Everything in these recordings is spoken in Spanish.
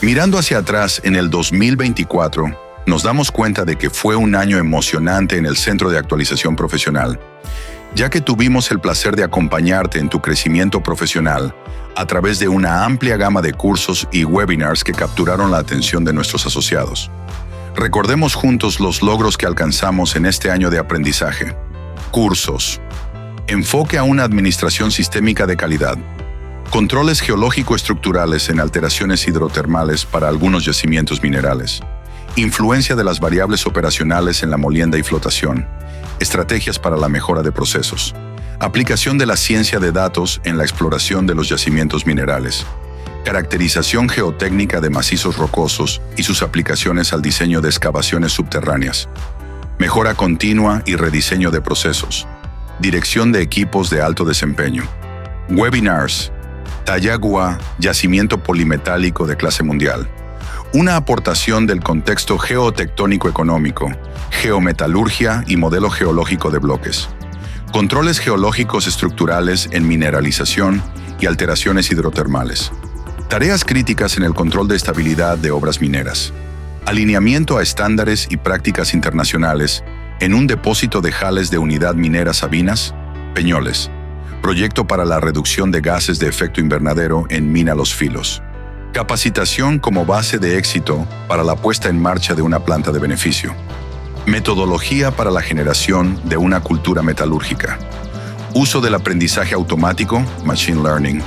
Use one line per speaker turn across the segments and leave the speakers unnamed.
Mirando hacia atrás en el 2024, nos damos cuenta de que fue un año emocionante en el Centro de Actualización Profesional, ya que tuvimos el placer de acompañarte en tu crecimiento profesional a través de una amplia gama de cursos y webinars que capturaron la atención de nuestros asociados. Recordemos juntos los logros que alcanzamos en este año de aprendizaje. Cursos. Enfoque a una administración sistémica de calidad. Controles geológico-estructurales en alteraciones hidrotermales para algunos yacimientos minerales. Influencia de las variables operacionales en la molienda y flotación. Estrategias para la mejora de procesos. Aplicación de la ciencia de datos en la exploración de los yacimientos minerales. Caracterización geotécnica de macizos rocosos y sus aplicaciones al diseño de excavaciones subterráneas. Mejora continua y rediseño de procesos. Dirección de equipos de alto desempeño. Webinars. Tayagua, yacimiento polimetálico de clase mundial. Una aportación del contexto geotectónico económico, geometalurgia y modelo geológico de bloques. Controles geológicos estructurales en mineralización y alteraciones hidrotermales. Tareas críticas en el control de estabilidad de obras mineras. Alineamiento a estándares y prácticas internacionales en un depósito de jales de Unidad Minera Sabinas, Peñoles. Proyecto para la reducción de gases de efecto invernadero en Mina Los Filos. Capacitación como base de éxito para la puesta en marcha de una planta de beneficio. Metodología para la generación de una cultura metalúrgica. Uso del aprendizaje automático, Machine Learning,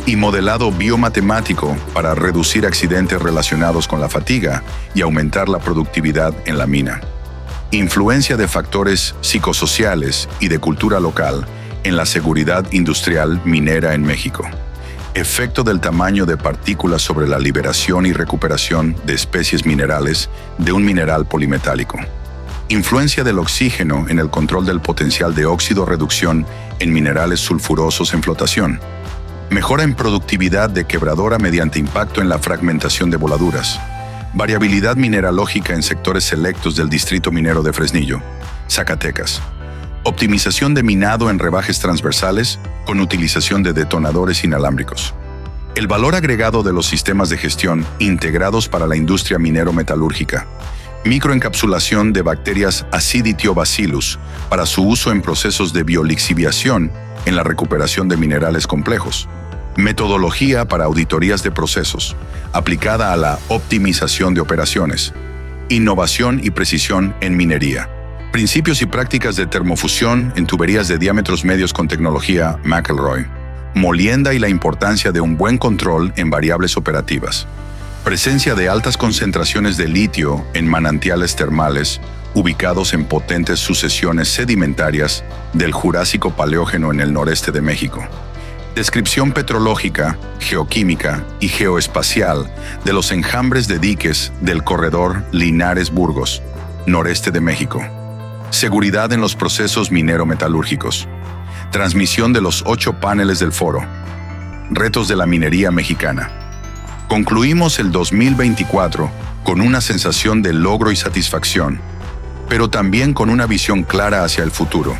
y modelado biomatemático para reducir accidentes relacionados con la fatiga y aumentar la productividad en la mina. Influencia de factores psicosociales y de cultura local en la seguridad industrial minera en México. Efecto del tamaño de partículas sobre la liberación y recuperación de especies minerales de un mineral polimetálico. Influencia del oxígeno en el control del potencial de óxido-reducción en minerales sulfurosos en flotación. Mejora en productividad de quebradora mediante impacto en la fragmentación de voladuras. Variabilidad mineralógica en sectores selectos del Distrito Minero de Fresnillo, Zacatecas. Optimización de minado en rebajes transversales con utilización de detonadores inalámbricos. El valor agregado de los sistemas de gestión integrados para la industria minero-metalúrgica. Microencapsulación de bacterias Aciditiobacillus para su uso en procesos de biolixiviación en la recuperación de minerales complejos. Metodología para auditorías de procesos, aplicada a la optimización de operaciones. Innovación y precisión en minería. Principios y prácticas de termofusión en tuberías de diámetros medios con tecnología McElroy. Molienda y la importancia de un buen control en variables operativas. Presencia de altas concentraciones de litio en manantiales termales ubicados en potentes sucesiones sedimentarias del Jurásico Paleógeno en el noreste de México. Descripción petrológica, geoquímica y geoespacial de los enjambres de diques del corredor Linares-Burgos, noreste de México. Seguridad en los procesos minero-metalúrgicos. Transmisión de los 8 paneles del foro. Retos de la minería mexicana. Concluimos el 2024 con una sensación de logro y satisfacción, pero también con una visión clara hacia el futuro.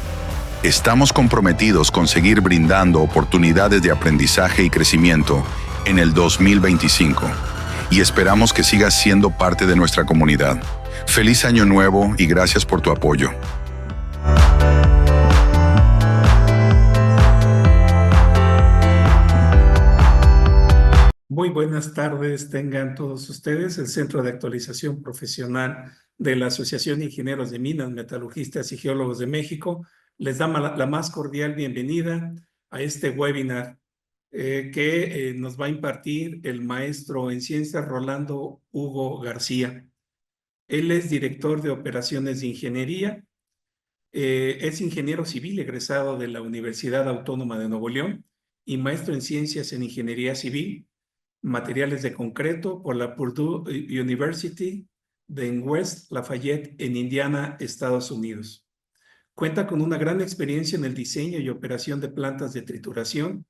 Estamos comprometidos con seguir brindando oportunidades de aprendizaje y crecimiento en el 2025 y esperamos que sigas siendo parte de nuestra comunidad. Feliz Año Nuevo y gracias por tu apoyo.
Muy buenas tardes tengan todos ustedes. El Centro de Actualización Profesional de la Asociación de Ingenieros de Minas, Metalurgistas y Geólogos de México les da la más cordial bienvenida a este webinar que nos va a impartir el maestro en ciencias Rolando Hugo García. Él es director de operaciones de ingeniería, es ingeniero civil egresado de la Universidad Autónoma de Nuevo León y maestro en ciencias en ingeniería civil, materiales de concreto por la Purdue University de West Lafayette en Indiana, Estados Unidos. Cuenta con una gran experiencia en el diseño y operación de plantas de trituración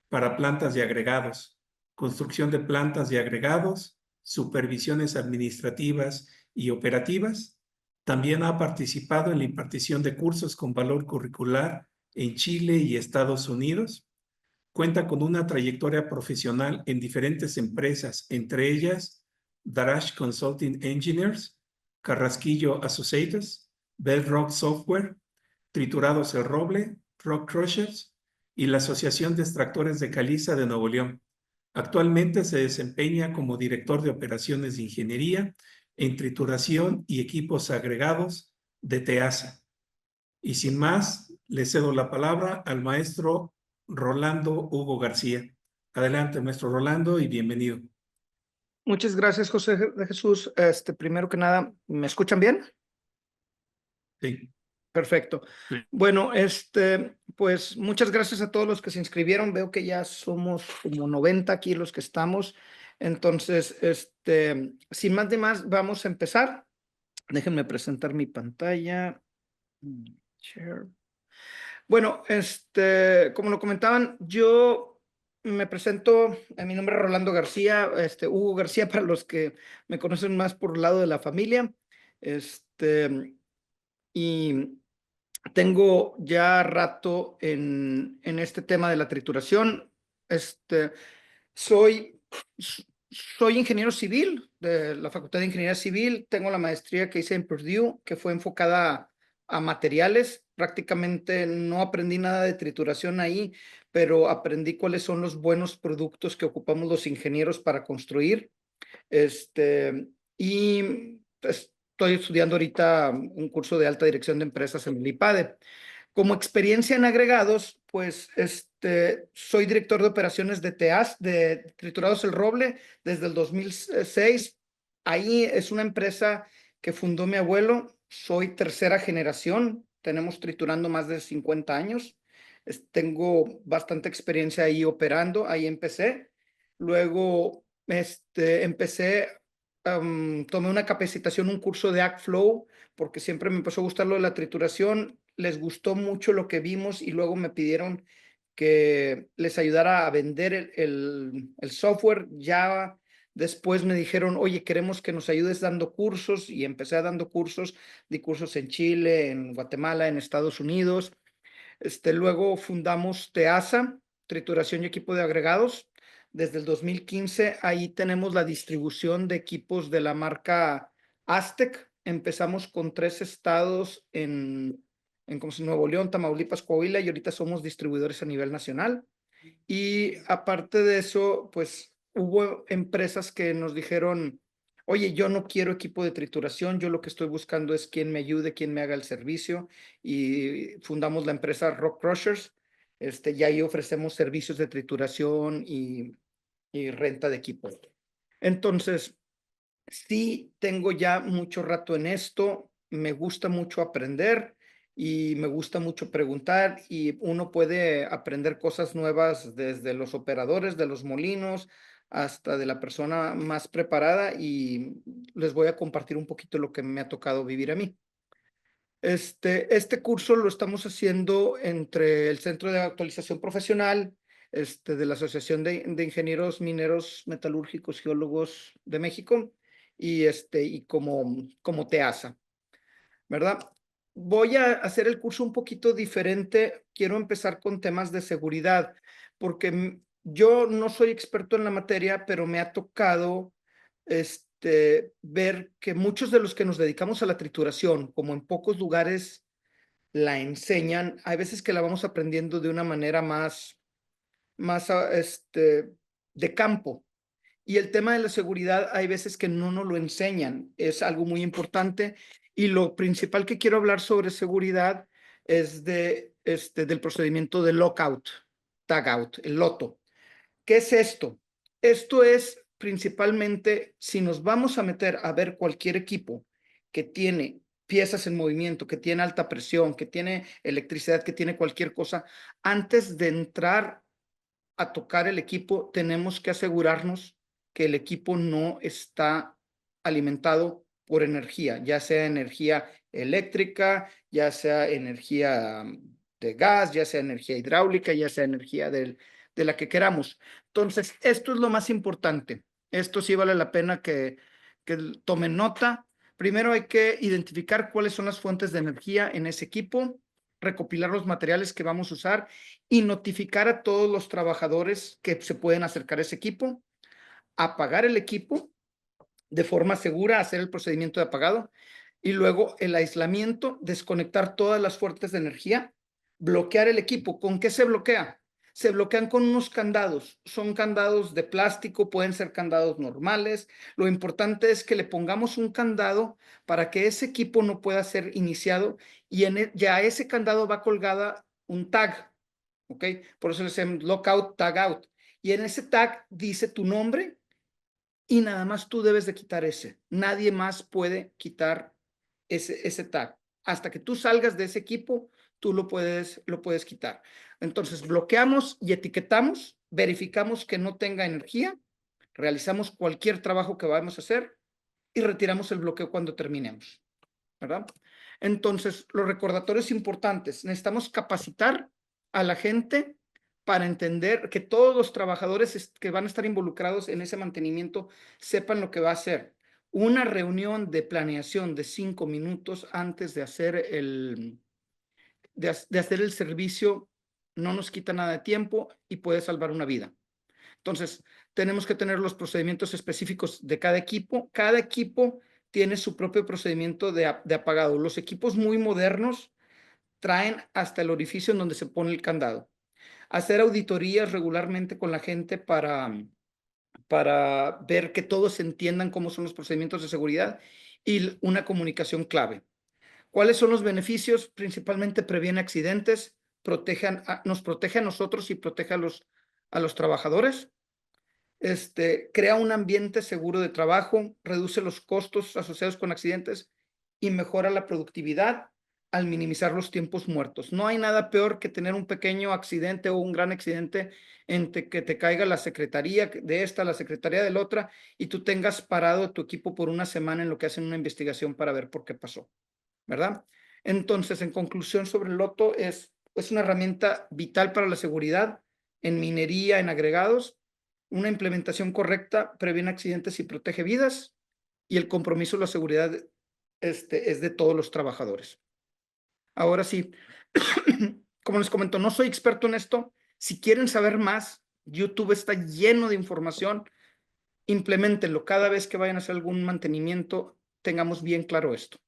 para plantas de agregados, construcción de plantas de agregados, supervisiones administrativas y operativas. También ha participado en la impartición de cursos con valor curricular en Chile y Estados Unidos. Cuenta con una trayectoria profesional en diferentes empresas, entre ellas Darash Consulting Engineers, Carrasquillo Associates, Bedrock Software, Triturados El Roble, Rock Crushers y la Asociación de Extractores de Caliza de Nuevo León. Actualmente se desempeña como director de operaciones de ingeniería en trituración y equipos agregados de TEASA. Y sin más, le cedo la palabra al maestro Rolando Hugo García. Adelante, maestro Rolando, y bienvenido.
Muchas gracias, José de Jesús. Primero que nada, ¿me escuchan bien?
Sí.
Perfecto.
Sí.
Bueno, pues muchas gracias a todos los que se inscribieron. Veo que ya somos como 90 aquí los que estamos. Entonces, sin más de más, vamos a empezar. Déjenme presentar mi pantalla. Share. Bueno, como lo comentaban, yo me presento, mi nombre es Rolando García, Hugo García para los que me conocen más por el lado de la familia, y tengo ya rato en este tema de la trituración. Soy, soy ingeniero civil de la Facultad de Ingeniería Civil. Tengo la maestría que hice en Purdue, que fue enfocada a materiales. Prácticamente no aprendí nada de trituración ahí, pero aprendí cuáles son los buenos productos que ocupamos los ingenieros para construir. Y estoy estudiando ahorita un curso de alta dirección de empresas en el IPADE. Como experiencia en agregados, pues soy director de operaciones de TEAS, de Triturados El Roble, desde el 2006. Ahí es una empresa que fundó mi abuelo. Soy tercera generación. Tenemos triturando más de 50 años. Tengo bastante experiencia ahí operando. Ahí empecé. Luego empecé, tomé una capacitación, un curso de ActFlow, porque siempre me empezó a gustar lo de la trituración. Les gustó mucho lo que vimos y luego me pidieron que les ayudara a vender el software. Ya después me dijeron, oye, queremos que nos ayudes dando cursos, y empecé dando cursos. Di cursos en Chile, en Guatemala, en Estados Unidos. Luego fundamos TEASA, Trituración y Equipo de Agregados. Desde el 2015, ahí tenemos la distribución de equipos de la marca Aztec. Empezamos con 3 estados como Nuevo León, Tamaulipas, Coahuila, y ahorita somos distribuidores a nivel nacional. Y aparte de eso, pues hubo empresas que nos dijeron, oye, yo no quiero equipo de trituración, yo lo que estoy buscando es quien me ayude, quien me haga el servicio, y fundamos la empresa Rock Crushers. Y ahí ofrecemos servicios de trituración y renta de equipo. Entonces, sí tengo ya mucho rato en esto, me gusta mucho aprender y me gusta mucho preguntar, y uno puede aprender cosas nuevas desde los operadores de los molinos hasta de la persona más preparada, y les voy a compartir un poquito lo que me ha tocado vivir a mí. Este curso lo estamos haciendo entre el Centro de Actualización Profesional, de la Asociación de Ingenieros Mineros Metalúrgicos Geólogos de México, y como TEASA, ¿verdad? Voy a hacer el curso un poquito diferente. Quiero empezar con temas de seguridad, porque yo no soy experto en la materia, pero me ha tocado ver que muchos de los que nos dedicamos a la trituración, como en pocos lugares la enseñan, hay veces que la vamos aprendiendo de una manera más de campo. Y el tema de la seguridad hay veces que no nos lo enseñan. Es algo muy importante. Y lo principal que quiero hablar sobre seguridad es del procedimiento de lockout, tagout, el loto. ¿Qué es esto? Esto es principalmente, si nos vamos a meter a ver cualquier equipo que tiene piezas en movimiento, que tiene alta presión, que tiene electricidad, que tiene cualquier cosa, antes de entrar a tocar el equipo, tenemos que asegurarnos que el equipo no está alimentado por energía, ya sea energía eléctrica, ya sea energía de gas, ya sea energía hidráulica, ya sea energía de la que queramos. Entonces, esto es lo más importante. Esto sí vale la pena que tomen nota. Primero hay que identificar cuáles son las fuentes de energía en ese equipo, recopilar los materiales que vamos a usar y notificar a todos los trabajadores que se pueden acercar a ese equipo, apagar el equipo de forma segura, hacer el procedimiento de apagado. Y luego el aislamiento, desconectar todas las fuentes de energía, bloquear el equipo. ¿Con qué se bloquea? Se bloquean con unos candados. Son candados de plástico, pueden ser candados normales. Lo importante es que le pongamos un candado para que ese equipo no pueda ser iniciado y ya ese candado va colgada un tag, ¿ok? Por eso le decimos lockout, tag out. Y en ese tag dice tu nombre y nada más tú debes de quitar ese. Nadie más puede quitar ese tag. Hasta que tú salgas de ese equipo, tú lo puedes quitar. Entonces, bloqueamos y etiquetamos, verificamos que no tenga energía, realizamos cualquier trabajo que vamos a hacer y retiramos el bloqueo cuando terminemos, ¿verdad? Entonces, los recordatorios importantes. Necesitamos capacitar a la gente para entender que todos los trabajadores que van a estar involucrados en ese mantenimiento sepan lo que va a hacer. Una reunión de planeación de 5 minutos antes de hacer el servicio no nos quita nada de tiempo y puede salvar una vida. Entonces, tenemos que tener los procedimientos específicos de cada equipo. Cada equipo tiene su propio procedimiento de apagado. Los equipos muy modernos traen hasta el orificio en donde se pone el candado. Hacer auditorías regularmente con la gente para ver que todos entiendan cómo son los procedimientos de seguridad y una comunicación clave. ¿Cuáles son los beneficios? Principalmente previene accidentes, nos protege a nosotros y protege a los trabajadores. Crea un ambiente seguro de trabajo, reduce los costos asociados con accidentes y mejora la productividad al minimizar los tiempos muertos. No hay nada peor que tener un pequeño accidente o un gran accidente entre que te caiga la secretaría de esta, la secretaría de la otra, y tú tengas parado tu equipo por una semana en lo que hacen una investigación para ver por qué pasó, ¿verdad? Entonces, en conclusión sobre el Loto, es una herramienta vital para la seguridad en minería, en agregados. Una implementación correcta previene accidentes y protege vidas, y el compromiso de la seguridad es de todos los trabajadores. Ahora sí, como les comento, no soy experto en esto. Si quieren saber más, YouTube está lleno de información. Implementenlo. Cada vez que vayan a hacer algún mantenimiento, tengamos bien claro esto.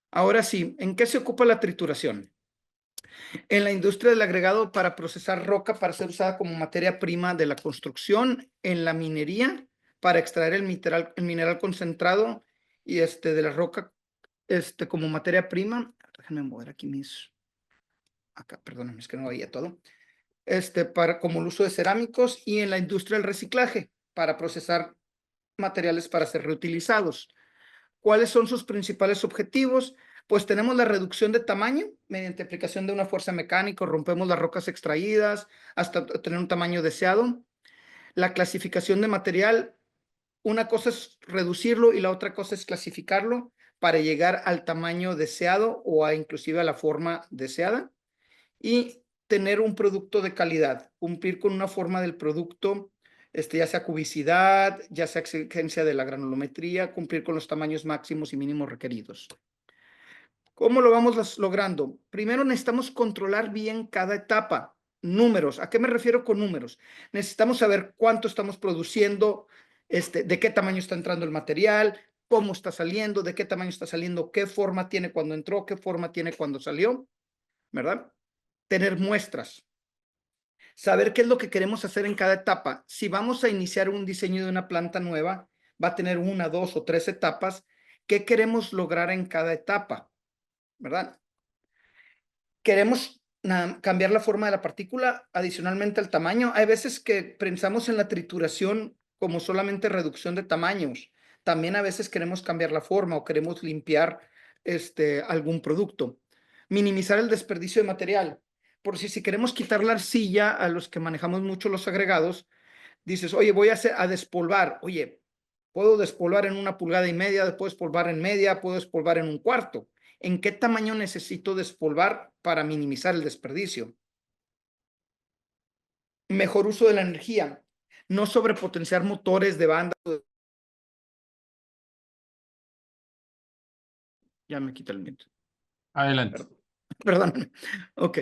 Ahora sí, ¿en qué se ocupa la trituración? En la industria del agregado para procesar roca para ser usada como materia prima de la construcción, en la minería para extraer el mineral concentrado y de la roca como materia prima. Déjenme mover aquí acá, perdónenme, es que no veía todo. Como el uso de cerámicos, y en la industria del reciclaje para procesar materiales para ser reutilizados. ¿Cuáles son sus principales objetivos? Pues tenemos la reducción de tamaño mediante aplicación de una fuerza mecánica, rompemos las rocas extraídas hasta tener un tamaño deseado. La clasificación de material, una cosa es reducirlo y la otra cosa es clasificarlo para llegar al tamaño deseado o inclusive a la forma deseada. Y tener un producto de calidad, cumplir con una forma del producto, ya sea cubicidad, ya sea exigencia de la granulometría, cumplir con los tamaños máximos y mínimos requeridos. ¿Cómo lo vamos logrando? Primero necesitamos controlar bien cada etapa. Números. ¿A qué me refiero con números? Necesitamos saber cuánto estamos produciendo, de qué tamaño está entrando el material, cómo está saliendo, de qué tamaño está saliendo, qué forma tiene cuando entró, qué forma tiene cuando salió, ¿verdad? Tener muestras. Saber qué es lo que queremos hacer en cada etapa. Si vamos a iniciar un diseño de una planta nueva, va a tener 1, 2 o 3 etapas. ¿Qué queremos lograr en cada etapa? ¿Verdad? Queremos cambiar la forma de la partícula, adicionalmente al tamaño. Hay veces que pensamos en la trituración como solamente reducción de tamaños. También a veces queremos cambiar la forma o queremos limpiar algún producto. Minimizar el desperdicio de material. Por si queremos quitar la arcilla a los que manejamos mucho los agregados, dices, oye, voy a despolvar. Oye, puedo despolvar en 1,5 pulgadas, puedo despolvar en media, puedo despolvar en 1/4. ¿En qué tamaño necesito despolvar para minimizar el desperdicio? Mejor uso de la energía. No sobrepotenciar motores de banda. Ya me quita el miedo.
Adelante.
Perdón. Ok.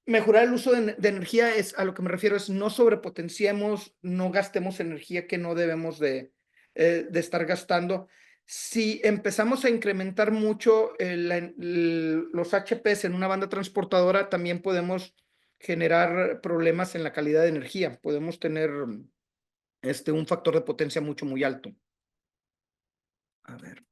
Mejorar el uso de energía a lo que me refiero es no sobrepotenciemos, no gastemos energía que no debemos de de estar gastando. Si empezamos a incrementar mucho los HPs en una banda transportadora, también podemos generar problemas en la calidad de energía. Podemos tener un factor de potencia muy alto. A ver.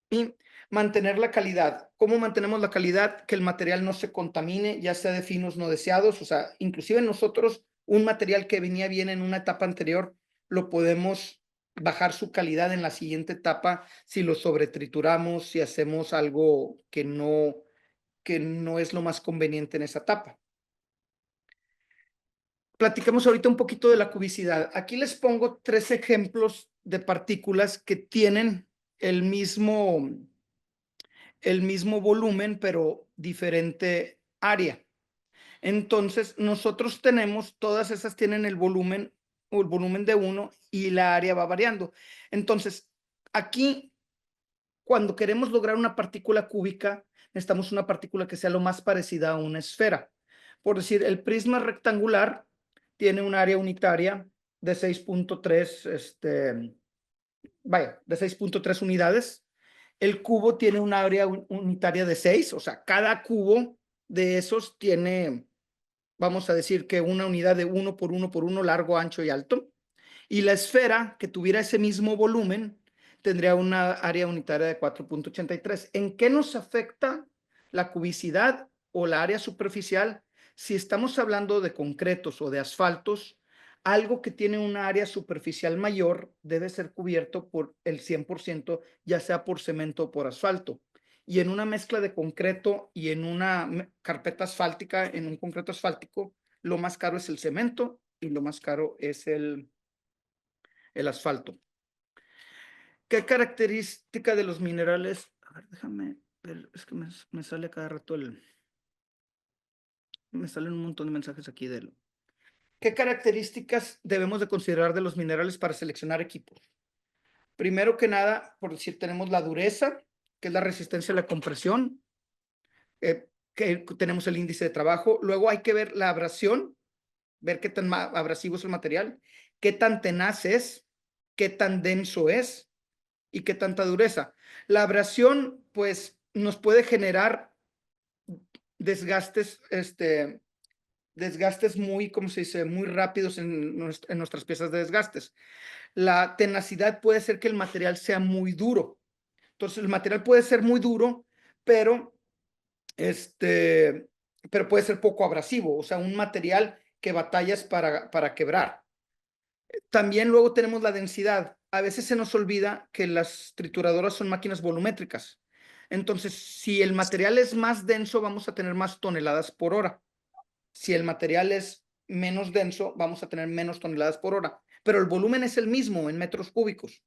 Y mantener la calidad. ¿Cómo mantenemos la calidad? Que el material no se contamine, ya sea de finos no deseados. O sea, inclusive nosotros, un material que venía bien en una etapa anterior, lo podemos bajar su calidad en la siguiente etapa si lo sobretrituramos, si hacemos algo que no es lo más conveniente en esa etapa. Platicamos ahorita un poquito de la cubicidad. Aquí les pongo 3 ejemplos de partículas que tienen el mismo volumen, pero diferente área. Entonces, nosotros tenemos, todas esas tienen el volumen de 1 y la área va variando. Entonces, aquí, cuando queremos lograr una partícula cúbica, necesitamos una partícula que sea lo más parecida a una esfera. Por decir, el prisma rectangular tiene un área unitaria de 6.3, de 6.3 unidades. El cubo tiene un área unitaria de 6, o sea, cada cubo de esos tiene, vamos a decir que una unidad de 1 por 1 por 1, largo, ancho y alto. Y la esfera que tuviera ese mismo volumen tendría una área unitaria de 4.83. ¿En qué nos afecta la cubicidad o la área superficial? Si estamos hablando de concretos o de asfaltos, algo que tiene una área superficial mayor debe ser cubierto por el 100%, ya sea por cemento o por asfalto. Y en una mezcla de concreto y en una carpeta asfáltica, en un concreto asfáltico, lo más caro es el cemento y lo más caro es el asfalto. ¿Qué característica de los minerales? A ver, déjame ver, es que me sale cada rato me salen un montón de mensajes aquí de él. ¿Qué características debemos de considerar de los minerales para seleccionar equipos? Primero que nada, por decir, tenemos la dureza, que es la resistencia a la compresión, que tenemos el índice de trabajo. Luego hay que ver la abrasión, ver qué tan abrasivo es el material, qué tan tenaz es, qué tan denso es y qué tanta dureza. La abrasión, pues, nos puede generar desgastes, desgastes muy, ¿cómo se dice?, muy rápidos en nuestras piezas de desgastes. La tenacidad puede ser que el material sea muy duro. Entonces, el material puede ser muy duro, pero puede ser poco abrasivo, o sea, un material que batallas para quebrar. También luego tenemos la densidad. A veces se nos olvida que las trituradoras son máquinas volumétricas. Entonces, si el material es más denso, vamos a tener más toneladas por hora. Si el material es menos denso, vamos a tener menos toneladas por hora. Pero el volumen es el mismo en metros cúbicos,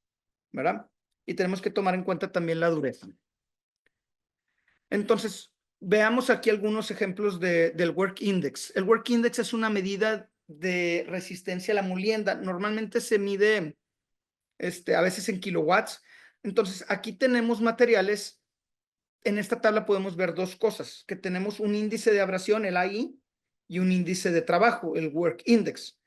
¿verdad? Y tenemos que tomar en cuenta también la dureza. Entonces, veamos aquí algunos ejemplos del Work Index. El Work Index es una medida de resistencia a la molienda. Normalmente se mide a veces en kilowatts. Entonces, aquí tenemos materiales. En esta tabla podemos ver 2 cosas, que tenemos un índice de abrasión, el AI, y un índice de trabajo, el Work Index.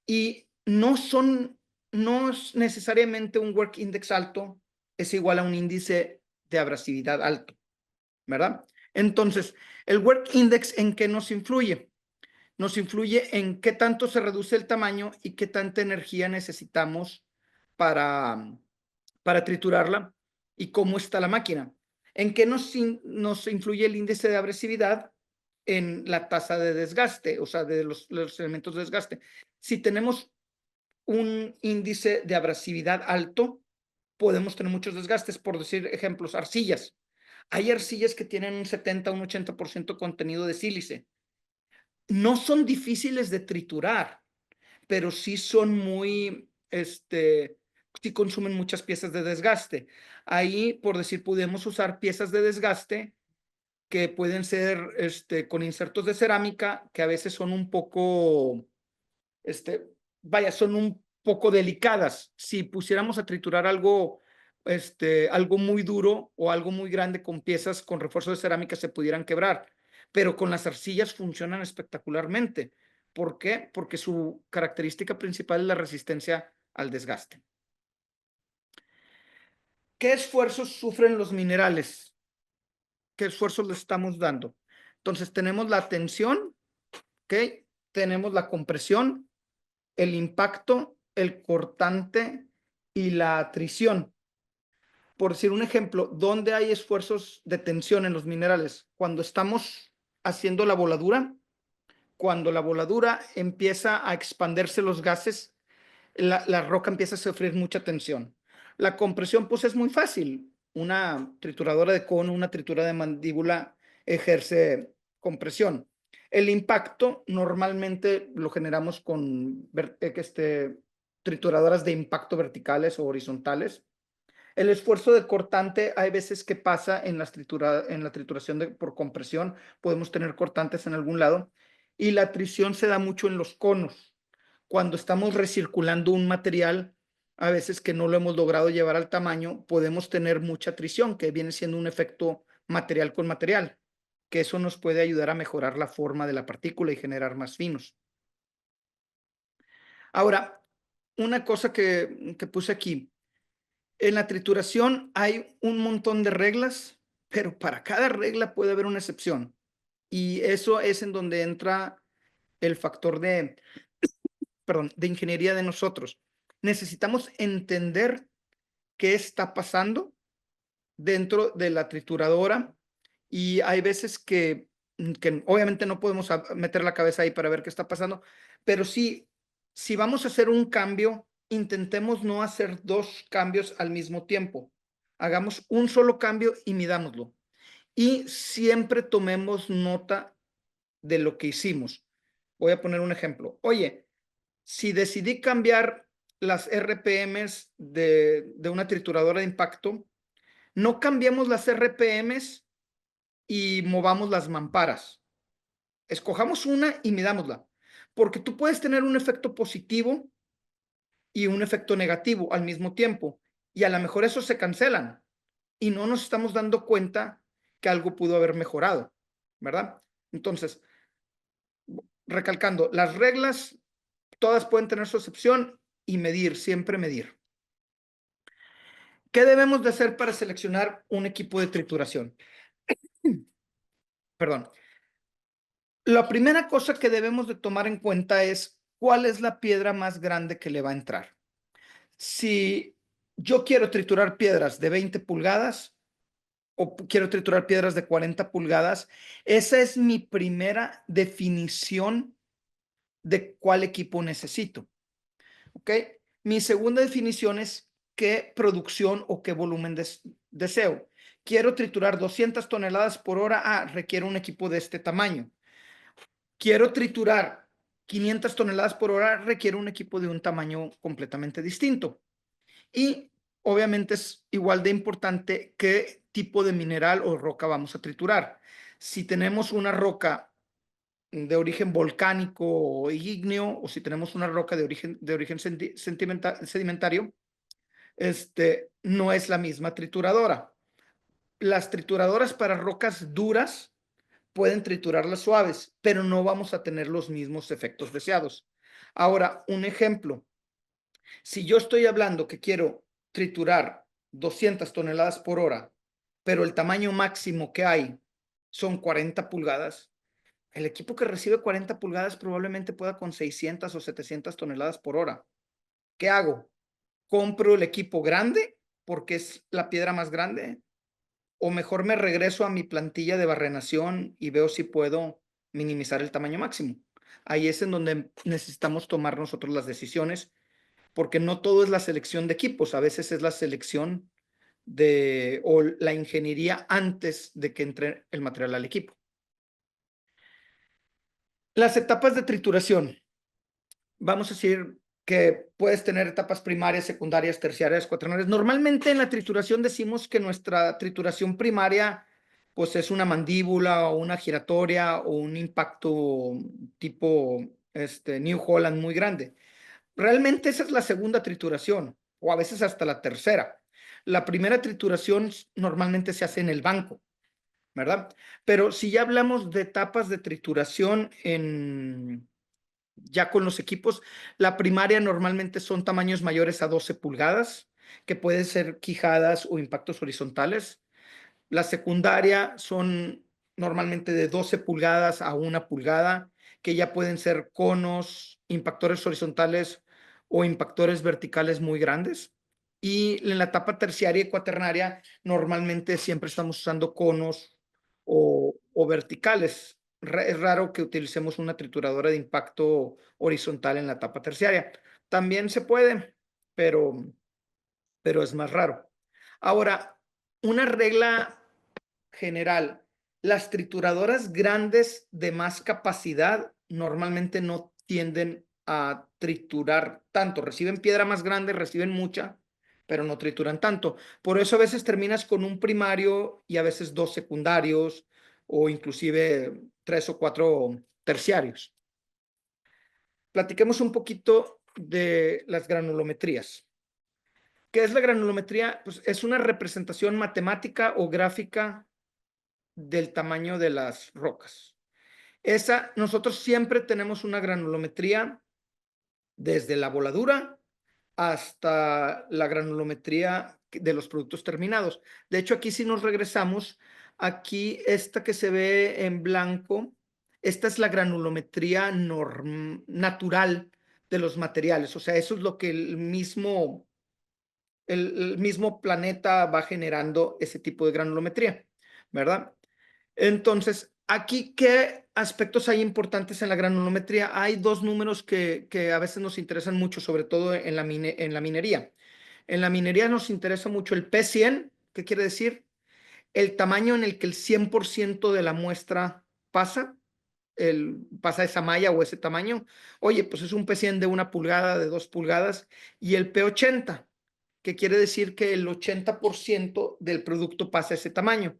Y no es necesariamente un Work Index alto es igual a un índice de abrasividad alto, ¿verdad? Entonces, el Work Index, ¿en qué nos influye? Nos influye en qué tanto se reduce el tamaño y qué tanta energía necesitamos para triturarla y cómo está la máquina. ¿En qué nos influye el índice de abrasividad? En la tasa de desgaste, o sea, de los elementos de desgaste. Si tenemos un índice de abrasividad alto, podemos tener muchos desgastes. Por decir ejemplos, arcillas. Hay arcillas que tienen un 70, un 80% contenido de sílice. No son difíciles de triturar, pero sí son muy, sí consumen muchas piezas de desgaste. Ahí, por decir, podemos usar piezas de desgaste que pueden ser con insertos de cerámica, que a veces son un poco, son un poco delicadas. Si pusiéramos a triturar algo, algo muy duro o algo muy grande con piezas con refuerzo de cerámica, se pudieran quebrar. Pero con las arcillas funcionan espectacularmente. ¿Por qué? Porque su característica principal es la resistencia al desgaste. ¿Qué esfuerzos sufren los minerales? ¿Qué esfuerzos les estamos dando? Entonces tenemos la tensión, ¿ok? Tenemos la compresión, el impacto, el cortante y la atrición. Por decir un ejemplo, ¿dónde hay esfuerzos de tensión en los minerales? Cuando estamos haciendo la voladura, cuando la voladura empieza a expandirse los gases, la roca empieza a sufrir mucha tensión. La compresión, pues es muy fácil. Una trituradora de cono, una tritura de mandíbula ejerce compresión. El impacto normalmente lo generamos con trituradoras de impacto verticales o horizontales. El esfuerzo de cortante, hay veces que pasa en la trituración por compresión, podemos tener cortantes en algún lado, y la atrición se da mucho en los conos. Cuando estamos recirculando un material, a veces que no lo hemos logrado llevar al tamaño, podemos tener mucha atrición, que viene siendo un efecto material con material, que eso nos puede ayudar a mejorar la forma de la partícula y generar más finos. Ahora, una cosa que puse aquí. En la trituración hay un montón de reglas, pero para cada regla puede haber una excepción. Y eso es en donde entra el factor de ingeniería de nosotros. Necesitamos entender qué está pasando dentro de la trituradora y hay veces que obviamente no podemos meter la cabeza ahí para ver qué está pasando, pero sí, si vamos a hacer un cambio, intentemos no hacer dos cambios al mismo tiempo. Hagamos un solo cambio y midámoslo. Y siempre tomemos nota de lo que hicimos. Voy a poner un ejemplo. Oye, si decidí cambiar las RPMs de una trituradora de impacto, no cambiemos las RPMs y movamos las mamparas. Escojamos una y midámosla, porque tú puedes tener un efecto positivo y un efecto negativo al mismo tiempo, y a lo mejor esos se cancelan y no nos estamos dando cuenta que algo pudo haber mejorado, ¿verdad? Entonces, recalcando, las reglas todas pueden tener su excepción y medir, siempre medir. ¿Qué debemos de hacer para seleccionar un equipo de trituración? Perdón. La primera cosa que debemos de tomar en cuenta es cuál es la piedra más grande que le va a entrar. Si yo quiero triturar piedras de 20 pulgadas o quiero triturar piedras de 40 pulgadas, esa es mi primera definición de cuál equipo necesito. ¿Ok? Mi segunda definición es qué producción o qué volumen deseo. Quiero triturar 200 toneladas por hora. Requiero un equipo de este tamaño. Quiero triturar 500 toneladas por hora, requiere un equipo de un tamaño completamente distinto. Y obviamente es igual de importante qué tipo de mineral o roca vamos a triturar. Si tenemos una roca de origen volcánico o ígneo, o si tenemos una roca de origen sedimentario, no es la misma trituradora. Las trituradoras para rocas duras pueden triturar las suaves, pero no vamos a tener los mismos efectos deseados. Ahora, un ejemplo. Si yo estoy hablando que quiero triturar 200 toneladas por hora, pero el tamaño máximo que hay son 40 pulgadas, el equipo que recibe 40 pulgadas probablemente pueda con 600 o 700 toneladas por hora. ¿Qué hago? ¿Compro el equipo grande porque es la piedra más grande? O mejor me regreso a mi plantilla de barrenación y veo si puedo minimizar el tamaño máximo. Ahí es en donde necesitamos tomar nosotros las decisiones, porque no todo es la selección de equipos, a veces es la selección o la ingeniería antes de que entre el material al equipo. Las etapas de trituración. Vamos a decir que puedes tener etapas primarias, secundarias, terciarias, cuaternarias. Normalmente en la trituración decimos que nuestra trituración primaria pues es una mandíbula o una giratoria o un impacto tipo New Holland muy grande. Realmente esa es la segunda trituración o a veces hasta la tercera. La primera trituración normalmente se hace en el banco, ¿verdad? Pero si ya hablamos de etapas de trituración ya con los equipos, la primaria normalmente son tamaños mayores a 12 pulgadas. que pueden ser quijadas o impactos horizontales. La secundaria son normalmente de 12 pulgadas a 1 pulgada, que ya pueden ser conos, impactores horizontales o impactores verticales muy grandes. Y en la etapa terciaria y cuaternaria, normalmente siempre estamos usando conos o verticales. Es raro que utilicemos una trituradora de impacto horizontal en la etapa terciaria. También se puede, pero es más raro. Ahora, una regla general, las trituradoras grandes de más capacidad normalmente no tienden a triturar tanto. Reciben piedra más grande, reciben mucha, pero no trituran tanto. Por eso a veces terminas con un primario y a veces 2 secundarios o inclusive 3 o 4 terciarios. Platiquemos un poquito de las granulometrías. ¿Qué es la granulometría? Pues es una representación matemática o gráfica del tamaño de las rocas. Nosotros siempre tenemos una granulometría desde la voladura hasta la granulometría de los productos terminados. De hecho, aquí si nos regresamos, aquí esta que se ve en blanco, esta es la granulometría natural de los materiales. O sea, eso es lo que el mismo planeta va generando ese tipo de granulometría, ¿verdad? Entonces, aquí, ¿qué aspectos hay importantes en la granulometría? Hay 2 números que a veces nos interesan mucho, sobre todo en la minería. En la minería nos interesa mucho el P100, ¿qué quiere decir? El tamaño en el que el 100% de la muestra pasa esa malla o ese tamaño. Oye, pues es un P100 de 1 pulgada, de 2 pulgadas, y el P80, que quiere decir que el 80% del producto pasa ese tamaño.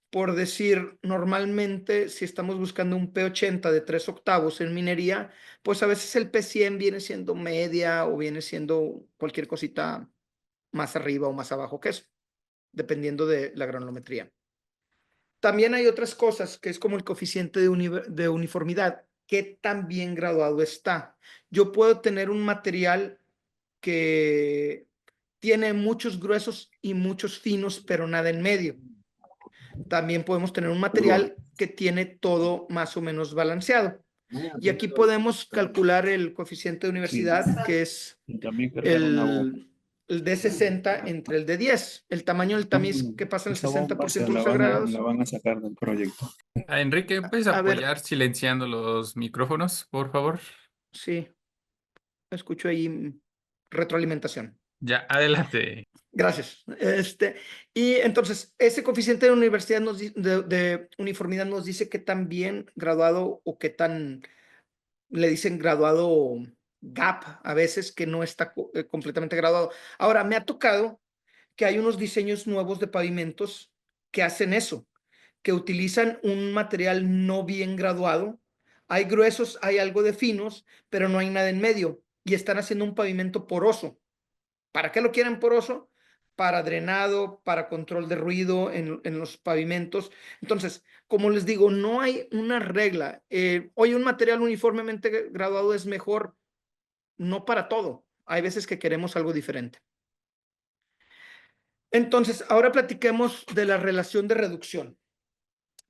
Por decir, normalmente si estamos buscando un P80 de 3 octavos en minería, pues a veces el P100 viene siendo media o viene siendo cualquier cosita más arriba o más abajo que eso, dependiendo de la granulometría. También hay otras cosas que es como el coeficiente de uniformidad, qué tan bien graduado está. Yo puedo tener un material que tiene muchos gruesos y muchos finos, pero nada en medio. También podemos tener un material que tiene todo más o menos balanceado. Y aquí podemos calcular el coeficiente de universidad, que es el D60 entre el D10. El tamaño del tamiz que pasa en el 60% de los agradados.
La van a sacar del proyecto.
Enrique, ¿puedes
A ver.
apoyar silenciando los micrófonos, por favor?
Sí, escucho ahí retroalimentación.
Ya, adelante.
Gracias. Y entonces, ese coeficiente de universidad de uniformidad nos dice qué tan bien graduado o qué tan, le dicen graduado gap, a veces que no está completamente graduado. Ahora, me ha tocado que hay unos diseños nuevos de pavimentos que hacen eso, que utilizan un material no bien graduado. Hay gruesos, hay algo de finos, pero no hay nada en medio y están haciendo un pavimento poroso. ¿Para qué lo quieren poroso? Para drenado, para control de ruido en los pavimentos. Entonces, como les digo, no hay una regla. Hoy un material uniformemente graduado es mejor, no para todo. Hay veces que queremos algo diferente. Entonces, ahora platiquemos de la relación de reducción.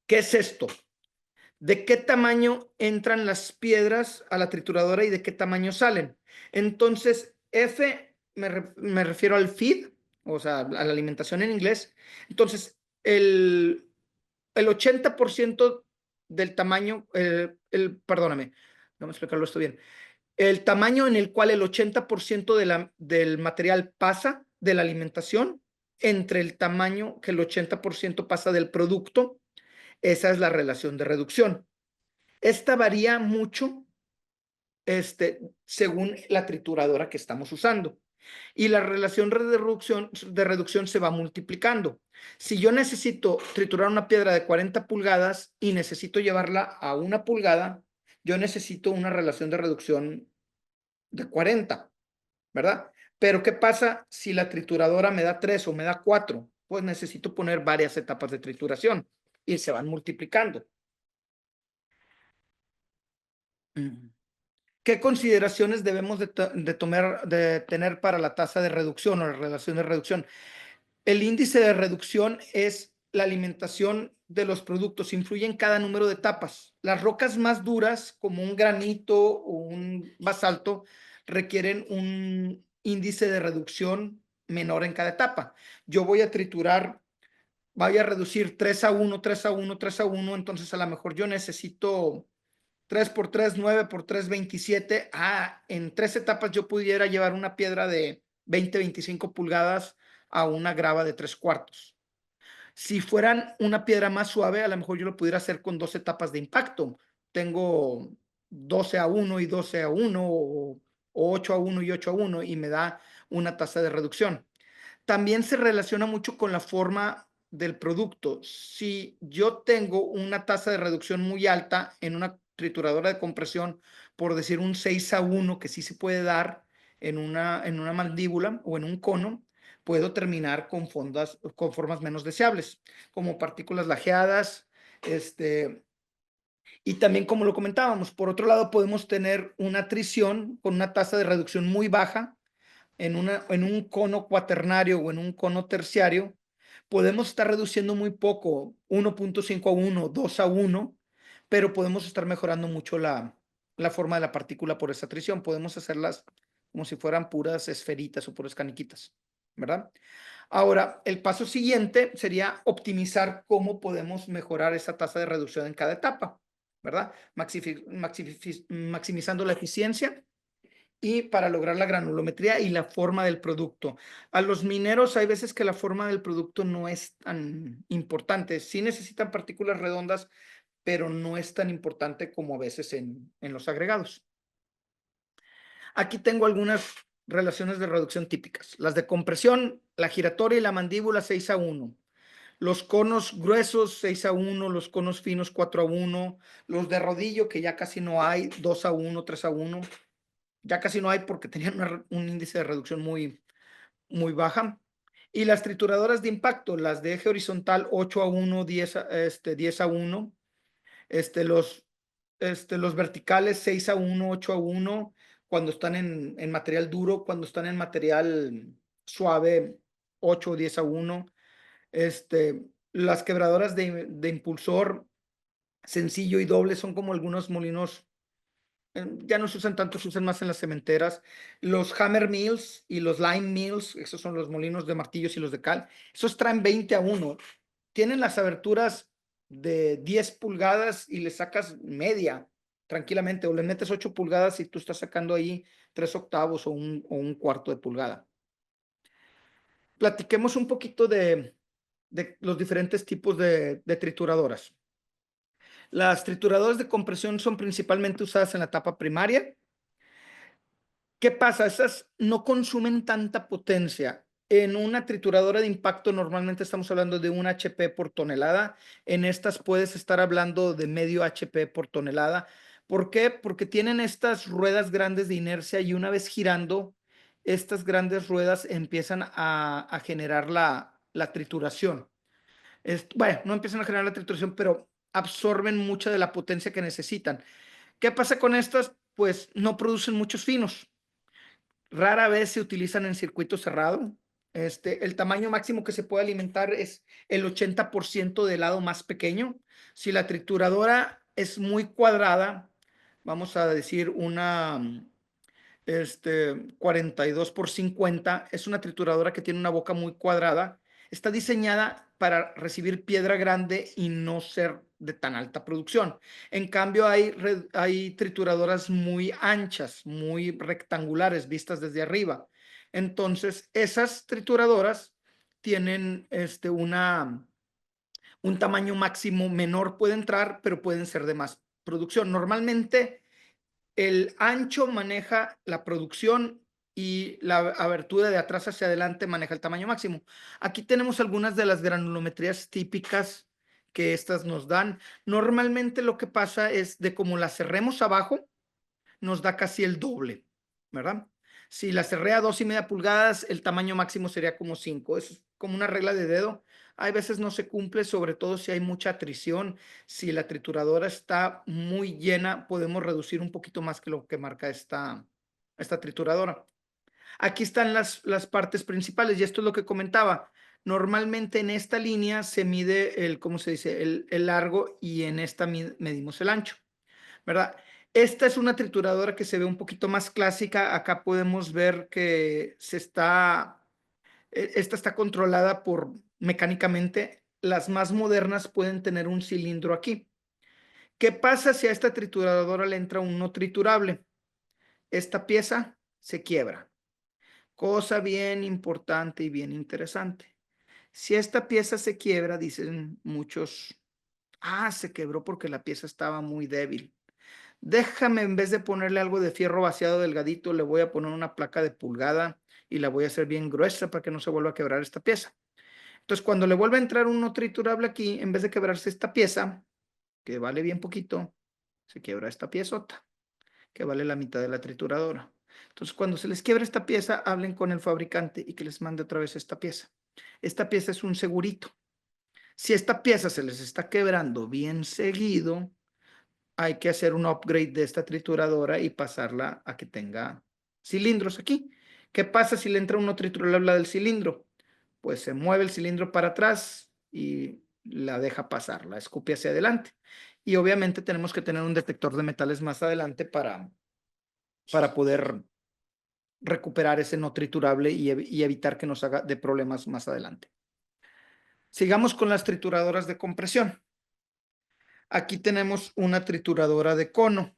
¿Qué es esto? ¿De qué tamaño entran las piedras a la trituradora y de qué tamaño salen? Entonces, F me refiero al feed, o sea, a la alimentación en inglés. Entonces, el 80% del tamaño, perdóname, vamos a explicarlo esto bien. El tamaño en el cual el 80% del material pasa de la alimentación, entre el tamaño que el 80% pasa del producto, esa es la relación de reducción. Esta varía mucho según la trituradora que estamos usando. Y la relación de reducción se va multiplicando. Si yo necesito triturar una piedra de 40 pulgadas y necesito llevarla a 1 pulgada, yo necesito una relación de reducción de 40, ¿verdad? Pero ¿qué pasa si la trituradora me da 3 o me da 4? Pues necesito poner varias etapas de trituración y se van multiplicando. ¿Qué consideraciones debemos de tener para la tasa de reducción o la relación de reducción? El índice de reducción es la alimentación de los productos, influye en cada número de etapas. Las rocas más duras, como un granito o un basalto, requieren un índice de reducción menor en cada etapa. Yo voy a triturar, voy a reducir 3:1, 3:1, 3:1, entonces a lo mejor yo necesito 3 por 3, 9 por 3, 27. En 3 etapas yo pudiera llevar una piedra de 20, 25 pulgadas a una grava de 3/4. Si fueran una piedra más suave, a lo mejor yo lo pudiera hacer con 2 etapas de impacto. Tengo 12:1 y 12:1 o 8:1 y 8:1 y me da una tasa de reducción. También se relaciona mucho con la forma del producto. Si yo tengo una tasa de reducción muy alta en una trituradora de compresión, por decir un 6:1, que sí se puede dar en una mandíbula o en un cono, puedo terminar con formas menos deseables, como partículas lajeadas, y también, como lo comentábamos, por otro lado, podemos tener una trisión con una tasa de reducción muy baja, en un cono cuaternario o en un cono terciario, podemos estar reduciendo muy poco, 1.5:1, 2:1, pero podemos estar mejorando mucho la forma de la partícula por esa trisión. Podemos hacerlas como si fueran puras esferitas o puras caniquitas, ¿verdad? Ahora, el paso siguiente sería optimizar cómo podemos mejorar esa tasa de reducción en cada etapa, ¿verdad? Maximizando la eficiencia y para lograr la granulometría y la forma del producto. A los mineros hay veces que la forma del producto no es tan importante. Sí necesitan partículas redondas, pero no es tan importante como a veces en los agregados. Aquí tengo algunas relaciones de reducción típicas. Las de compresión, la giratoria y la mandíbula 6:1. Los conos gruesos 6:1, los conos finos 4:1, los de rodillo que ya casi no hay 2:1, 3:1. Ya casi no hay porque tenían un índice de reducción muy, muy baja. Y las trituradoras de impacto, las de eje horizontal 8:1, 10:1, los verticales 6:1, 8:1, cuando están en material duro, cuando están en material suave 8 o 10:1. Las quebradoras de impulsor sencillo y doble son como algunos molinos. Ya no se usan tanto, se usan más en las cementeras. Los hammer mills y los lime mills, esos son los molinos de martillos y los de cal, esos traen 20:1. Tienen las aberturas de 10 pulgadas y le sacas media tranquilamente, o le metes 8 pulgadas y tú estás sacando ahí 3/8 o un cuarto de pulgada. Platiquemos un poquito de los diferentes tipos de trituradoras. Las trituradoras de compresión son principalmente usadas en la etapa primaria. ¿Qué pasa? Esas no consumen tanta potencia. En una trituradora de impacto normalmente estamos hablando de 1 HP por tonelada. En estas puedes estar hablando de medio HP por tonelada. ¿Por qué? Porque tienen estas ruedas grandes de inercia y una vez girando, estas grandes ruedas empiezan a generar la trituración. Bueno, no empiezan a generar la trituración, pero absorben mucha de la potencia que necesitan. ¿Qué pasa con estas? Pues no producen muchos finos. Rara vez se utilizan en circuito cerrado. El tamaño máximo que se puede alimentar es el 80% del lado más pequeño. Si la trituradora es muy cuadrada, vamos a decir una 42x50, es una trituradora que tiene una boca muy cuadrada. Está diseñada para recibir piedra grande y no ser de tan alta producción. En cambio, hay trituradoras muy anchas, muy rectangulares, vistas desde arriba. Entonces, esas trituradoras tienen un tamaño máximo menor, puede entrar, pero pueden ser de más producción. Normalmente, el ancho maneja la producción y la abertura de atrás hacia adelante maneja el tamaño máximo. Aquí tenemos algunas de las granulometrías típicas que estas nos dan. Normalmente lo que pasa es de como la cerremos abajo, nos da casi el doble, ¿verdad? Si la cerré a 2,5 pulgadas, el tamaño máximo sería como 5. Es como una regla de dedo. Hay veces no se cumple, sobre todo si hay mucha atrición. Si la trituradora está muy llena, podemos reducir un poquito más que lo que marca esta trituradora. Aquí están las partes principales y esto es lo que comentaba. Normalmente en esta línea se mide ¿cómo se dice? El largo y en esta medimos el ancho, ¿verdad? Esta es una trituradora que se ve un poquito más clásica. Acá podemos ver que esta está controlada mecánicamente. Las más modernas pueden tener un cilindro aquí. ¿Qué pasa si a esta trituradora le entra un no triturable? Esta pieza se quiebra. Cosa bien importante y bien interesante. Si esta pieza se quiebra, dicen muchos, se quebró porque la pieza estaba muy débil. Déjame, en vez de ponerle algo de fierro vaciado delgadito, le voy a poner una placa de pulgada y la voy a hacer bien gruesa para que no se vuelva a quebrar esta pieza. Entonces, cuando le vuelva a entrar un no triturable aquí, en vez de quebrarse esta pieza, que vale bien poquito, se quiebra esta piezota, que vale la mitad de la trituradora. Entonces, cuando se les quiebra esta pieza, hablen con el fabricante y que les mande otra vez esta pieza. Esta pieza es un segurito. Si esta pieza se les está quebrando bien seguido, hay que hacer un upgrade de esta trituradora y pasarla a que tenga cilindros aquí. ¿Qué pasa si le entra uno triturable del cilindro? Pues se mueve el cilindro para atrás y la deja pasar, la escupe hacia adelante. Y obviamente tenemos que tener un detector de metales más adelante para poder recuperar ese no triturable y evitar que nos haga de problemas más adelante. Sigamos con las trituradoras de compresión. Aquí tenemos una trituradora de cono.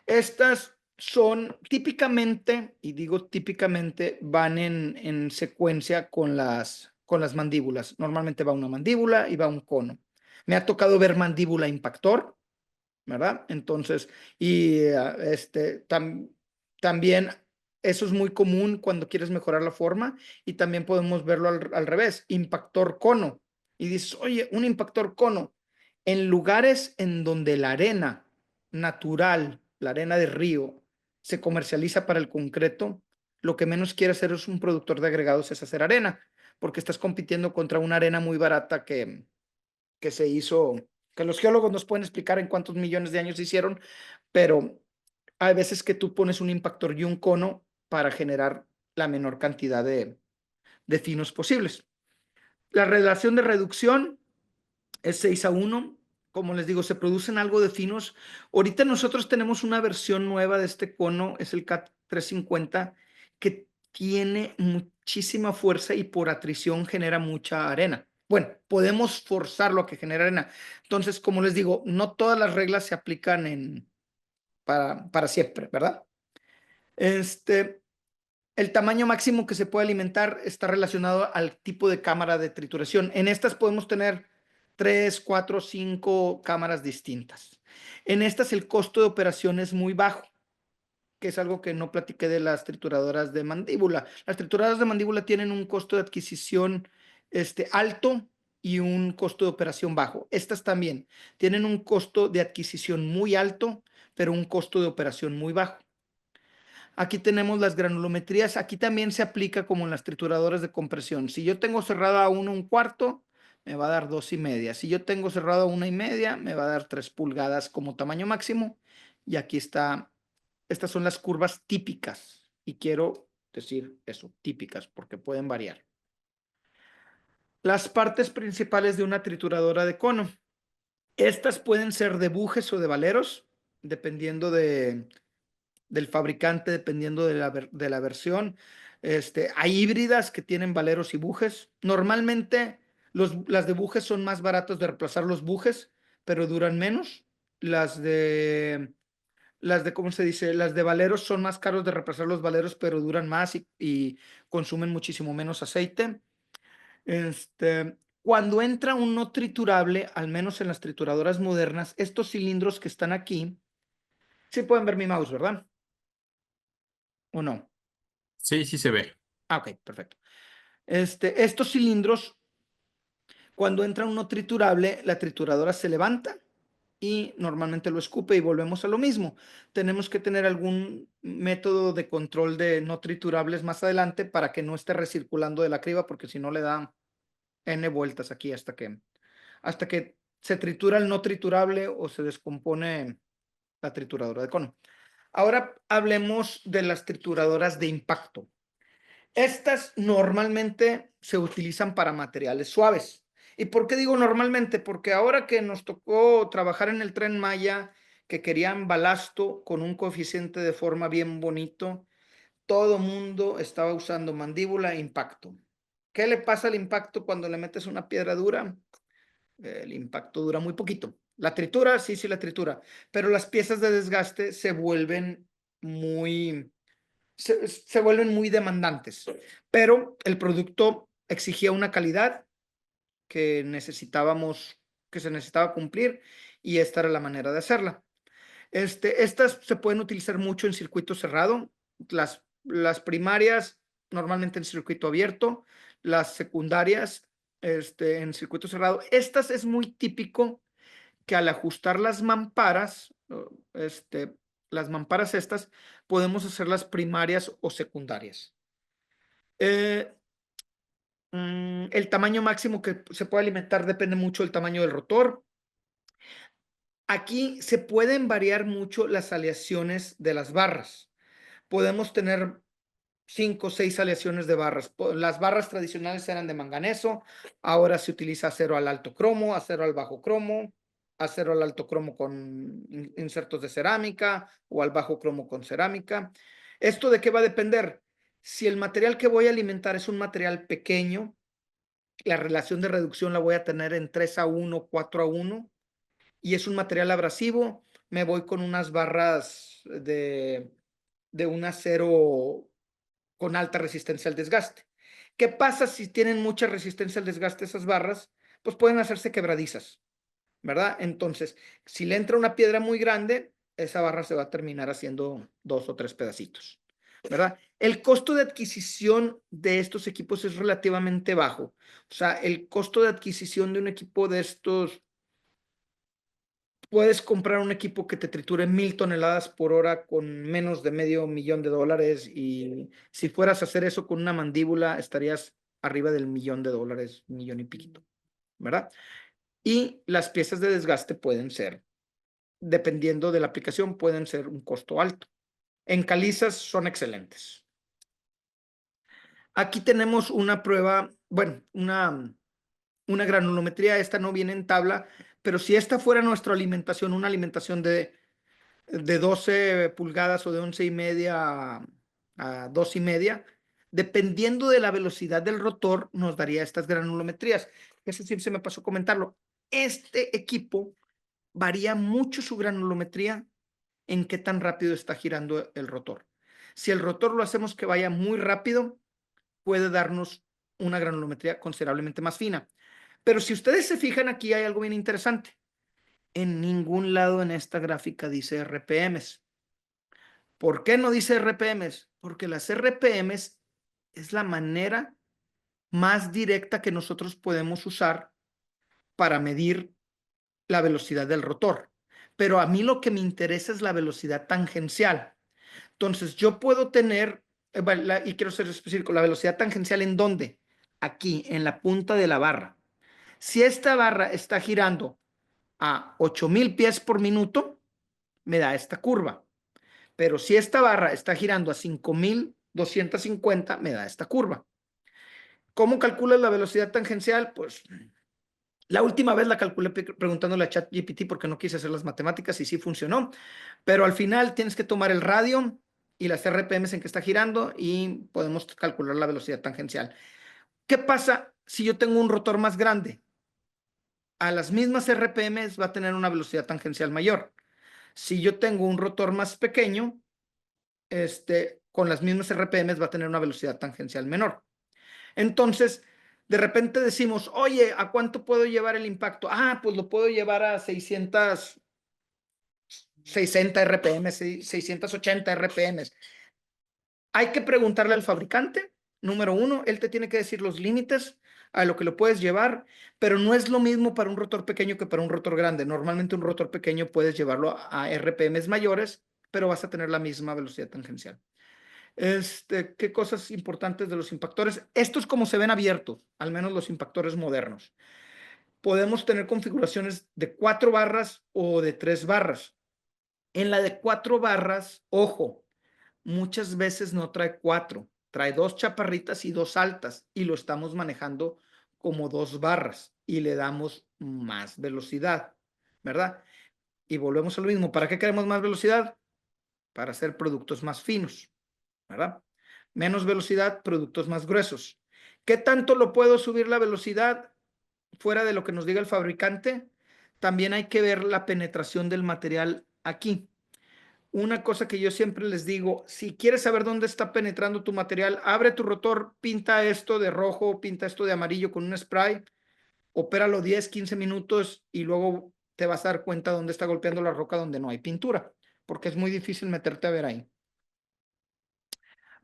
Estas son típicamente, y digo típicamente, van en secuencia con las mandíbulas. Normalmente va una mandíbula y va un cono. Me ha tocado ver mandíbula impactor, ¿verdad? Entonces, y también eso es muy común cuando quieres mejorar la forma, y también podemos verlo al revés, impactor cono. Y dices, oye, un impactor cono. En lugares en donde la arena natural, la arena de río, se comercializa para el concreto, lo que menos quiere hacer es un productor de agregados es hacer arena, porque estás compitiendo contra una arena muy barata que se hizo, que los geólogos nos pueden explicar en cuántos millones de años se hicieron, pero hay veces que tú pones un impactor y un cono para generar la menor cantidad de finos posibles. La relación de reducción es 6:1. Como les digo, se producen algo de finos. Ahorita nosotros tenemos una versión nueva de este cono, es el CAT 350, que tiene muchísima fuerza y por atrición genera mucha arena. Bueno, podemos forzarlo a que genere arena. Entonces, como les digo, no todas las reglas se aplican para siempre, ¿verdad? El tamaño máximo que se puede alimentar está relacionado al tipo de cámara de trituración. En estas podemos tener 3, 4, 5 cámaras distintas. En estas el costo de operación es muy bajo, que es algo que no platiqué de las trituradoras de mandíbula. Las trituradoras de mandíbula tienen un costo de adquisición alto y un costo de operación bajo. Estas también tienen un costo de adquisición muy alto, pero un costo de operación muy bajo. Aquí tenemos las granulometrías. Aquí también se aplica como en las trituradoras de compresión. Si yo tengo cerrado a 1 1/4, me va a dar 2,5. Si yo tengo cerrado a 1,5, me va a dar 3 pulgadas como tamaño máximo. Y aquí está, estas son las curvas típicas. Y quiero decir eso, típicas, porque pueden variar. Las partes principales de una trituradora de cono. Estas pueden ser de bujes o de valeros, dependiendo del fabricante, dependiendo de la versión. Hay híbridas que tienen valeros y bujes. Normalmente las de bujes son más baratos de reemplazar los bujes, pero duran menos. ¿Cómo se dice? Las de valeros son más caros de reemplazar los valeros, pero duran más y consumen muchísimo menos aceite. Cuando entra un no triturable, al menos en las trituradoras modernas, estos cilindros que están aquí, sí pueden ver mi mouse, ¿verdad? ¿O no?
Sí, sí se ve.
Ok, perfecto. Estos cilindros, cuando entra un no triturable, la trituradora se levanta y normalmente lo escupe y volvemos a lo mismo. Tenemos que tener algún método de control de no triturables más adelante para que no esté recirculando de la criba, porque si no le da N vueltas aquí hasta que se tritura el no triturable o se descompone la trituradora de cono. Ahora hablemos de las trituradoras de impacto. Estas normalmente se utilizan para materiales suaves. ¿Y por qué digo normalmente? Porque ahora que nos tocó trabajar en el Tren Maya, que querían balasto con un coeficiente de forma bien bonito, todo mundo estaba usando mandíbula e impacto. ¿Qué le pasa al impacto cuando le metes una piedra dura? El impacto dura muy poquito. La tritura, sí, sí la tritura, pero las piezas de desgaste se vuelven se vuelven muy demandantes. Pero el producto exigía una calidad que que se necesitaba cumplir, y esta era la manera de hacerla. Estas se pueden utilizar mucho en circuito cerrado, las primarias normalmente en circuito abierto, las secundarias en circuito cerrado. Estas es muy típico que al ajustar las mamparas, las mamparas estas, podemos hacerlas primarias o secundarias. El tamaño máximo que se puede alimentar depende mucho del tamaño del rotor. Aquí se pueden variar mucho las aleaciones de las barras. Podemos tener 5 o 6 aleaciones de barras. Las barras tradicionales eran de manganeso, ahora se utiliza acero al alto cromo, acero al bajo cromo, acero al alto cromo con insertos de cerámica o al bajo cromo con cerámica. ¿Esto de qué va a depender? Si el material que voy a alimentar es un material pequeño, la relación de reducción la voy a tener en 3:1, 4:1, y es un material abrasivo, me voy con unas barras de un acero con alta resistencia al desgaste. ¿Qué pasa si tienen mucha resistencia al desgaste esas barras? Pues pueden hacerse quebradizas, ¿verdad? Entonces, si le entra una piedra muy grande, esa barra se va a terminar haciendo 2 o 3 pedacitos, ¿verdad? El costo de adquisición de estos equipos es relativamente bajo. O sea, el costo de adquisición de un equipo de estos, puedes comprar un equipo que te triture 1,000 toneladas por hora con menos de $500,000, y si fueras a hacer eso con una mandíbula estarías arriba del $1,000,000, 1,000,000 y piquito, ¿verdad? Y las piezas de desgaste pueden ser, dependiendo de la aplicación, pueden ser un costo alto. En calizas son excelentes. Aquí tenemos una prueba, bueno, una granulometría. Esta no viene en tabla, pero si esta fuera nuestra alimentación, una alimentación de 12 pulgadas o de 11,5 a 2,5, dependiendo de la velocidad del rotor, nos daría estas granulometrías. Eso sí se me pasó comentarlo. Este equipo varía mucho su granulometría en qué tan rápido está girando el rotor. Si el rotor lo hacemos que vaya muy rápido, puede darnos una granulometría considerablemente más fina. Pero si ustedes se fijan, aquí hay algo bien interesante. En ningún lado en esta gráfica dice RPMs. ¿Por qué no dice RPMs? Porque las RPMs es la manera más directa que nosotros podemos usar para medir la velocidad del rotor. Pero a mí lo que me interesa es la velocidad tangencial. Entonces, yo puedo tener, y quiero ser específico, la velocidad tangencial ¿en dónde? Aquí, en la punta de la barra. Si esta barra está girando a 8,000 pies por minuto, me da esta curva. Pero si esta barra está girando a 5,250, me da esta curva. ¿Cómo calculas la velocidad tangencial? Pues la última vez la calculé preguntándole a ChatGPT porque no quise hacer las matemáticas y sí funcionó. Pero al final tienes que tomar el radio y las RPMs en que está girando y podemos calcular la velocidad tangencial. ¿Qué pasa si yo tengo un rotor más grande? A las mismas RPMs va a tener una velocidad tangencial mayor. Si yo tengo un rotor más pequeño, con las mismas RPMs va a tener una velocidad tangencial menor. Entonces, de repente decimos, oye, ¿a cuánto puedo llevar el impacto? Ah, pues lo puedo llevar a 660 RPM, 680 RPM. Hay que preguntarle al fabricante, número uno, él te tiene que decir los límites a lo que lo puedes llevar, pero no es lo mismo para un rotor pequeño que para un rotor grande. Normalmente un rotor pequeño puedes llevarlo a RPMs mayores, pero vas a tener la misma velocidad tangencial. ¿Qué cosas importantes de los impactores? Estos como se ven abiertos, al menos los impactores modernos. Podemos tener configuraciones de 4 barras o de 3 barras. En la de 4 barras, ojo, muchas veces no trae 4, trae 2 chaparritas y 2 altas y lo estamos manejando como 2 barras y le damos más velocidad, ¿verdad? Y volvemos a lo mismo. ¿Para qué queremos más velocidad? Para hacer productos más finos, ¿verdad? Menos velocidad, productos más gruesos. ¿Qué tanto lo puedo subir la velocidad fuera de lo que nos diga el fabricante? También hay que ver la penetración del material aquí. Una cosa que yo siempre les digo, si quieres saber dónde está penetrando tu material, abre tu rotor, pinta esto de rojo, pinta esto de amarillo con un spray, opéralo 10, 15 minutos y luego te vas a dar cuenta dónde está golpeando la roca donde no hay pintura, porque es muy difícil meterte a ver ahí.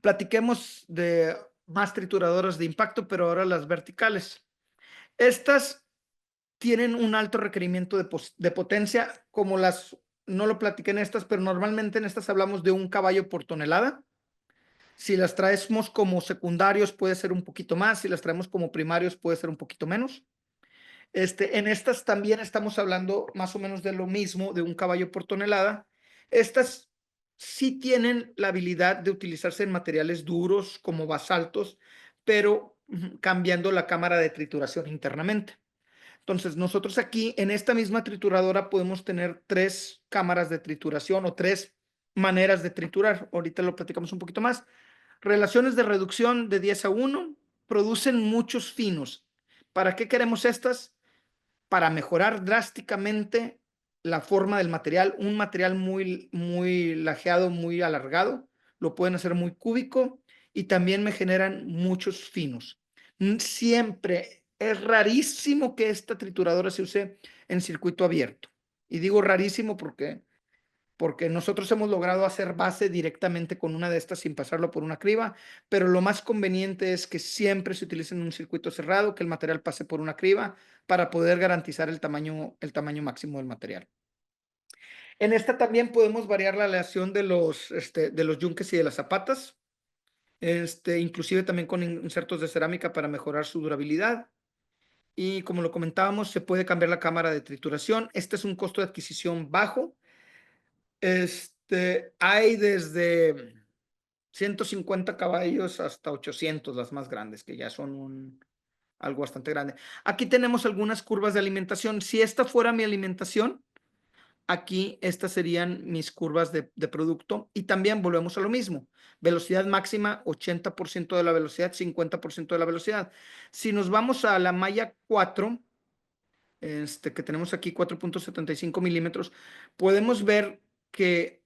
Platiquemos de más trituradoras de impacto, pero ahora las verticales. Estas tienen un alto requerimiento de potencia, como no lo platiqué en estas, pero normalmente en estas hablamos de 1 caballo por tonelada. Si las traemos como secundarios puede ser un poquito más, si las traemos como primarios puede ser un poquito menos. En estas también estamos hablando más o menos de lo mismo, de 1 caballo por tonelada. Estas sí tienen la habilidad de utilizarse en materiales duros como basaltos, pero cambiando la cámara de trituración internamente. Entonces, nosotros aquí en esta misma trituradora podemos tener 3 cámaras de trituración o 3 maneras de triturar. Ahorita lo platicamos un poquito más. Relaciones de reducción de 10:1, producen muchos finos. ¿Para qué queremos estas? Para mejorar drásticamente la forma del material. Un material muy lajeado, muy alargado, lo pueden hacer muy cúbico y también me generan muchos finos. Siempre es rarísimo que esta trituradora se use en circuito abierto. Y digo rarísimo porque nosotros hemos logrado hacer base directamente con una de estas sin pasarlo por una criba, pero lo más conveniente es que siempre se utilice en un circuito cerrado, que el material pase por una criba para poder garantizar el tamaño máximo del material. En esta también podemos variar la aleación de los yunques y de las zapatas, inclusive también con insertos de cerámica para mejorar su durabilidad. Y como lo comentábamos, se puede cambiar la cámara de trituración. Este es un costo de adquisición bajo. Hay desde 150 caballos hasta 800, las más grandes, que ya son algo bastante grande. Aquí tenemos algunas curvas de alimentación. Si esta fuera mi alimentación, aquí estas serían mis curvas de producto. Y también volvemos a lo mismo. Velocidad máxima, 80% de la velocidad, 50% de la velocidad. Si nos vamos a la malla 4, que tenemos aquí 4.75 milímetros, podemos ver que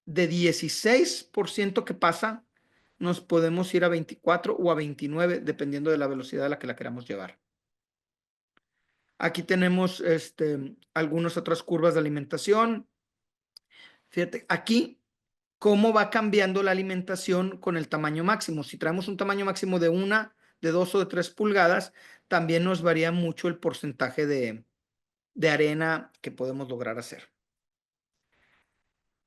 de 16% que pasa, nos podemos ir a 24 o a 29, dependiendo de la velocidad a la que la queramos llevar. Aquí tenemos algunas otras curvas de alimentación. Fíjate, aquí cómo va cambiando la alimentación con el tamaño máximo. Si traemos un tamaño máximo de 1, de 2 o de 3 pulgadas, también nos varía mucho el porcentaje de arena que podemos lograr hacer.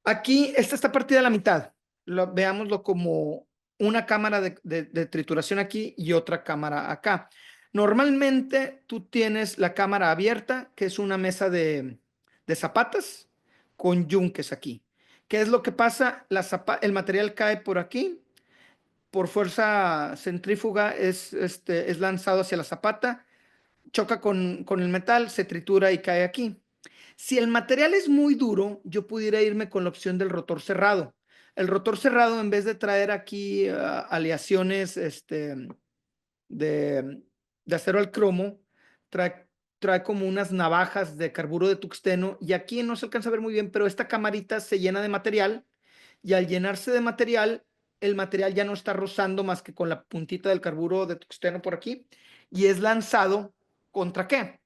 Aquí, esta está partida a la mitad. Veámoslo como una cámara de trituración aquí y otra cámara acá. Normalmente tú tienes la cámara abierta, que es una mesa de zapatas con yunques aquí. ¿Qué es lo que pasa? El material cae por aquí, por fuerza centrífuga es lanzado hacia la zapata, choca con el metal, se tritura y cae aquí. Si el material es muy duro, yo pudiera irme con la opción del rotor cerrado. El rotor cerrado, en vez de traer aquí aleaciones de acero al cromo, trae como unas navajas de carburo de tuxteno y aquí no se alcanza a ver muy bien, pero esta camarita se llena de material y al llenarse de material, el material ya no está rozando más que con la puntita del carburo de tuxteno por aquí y es lanzado ¿contra qué?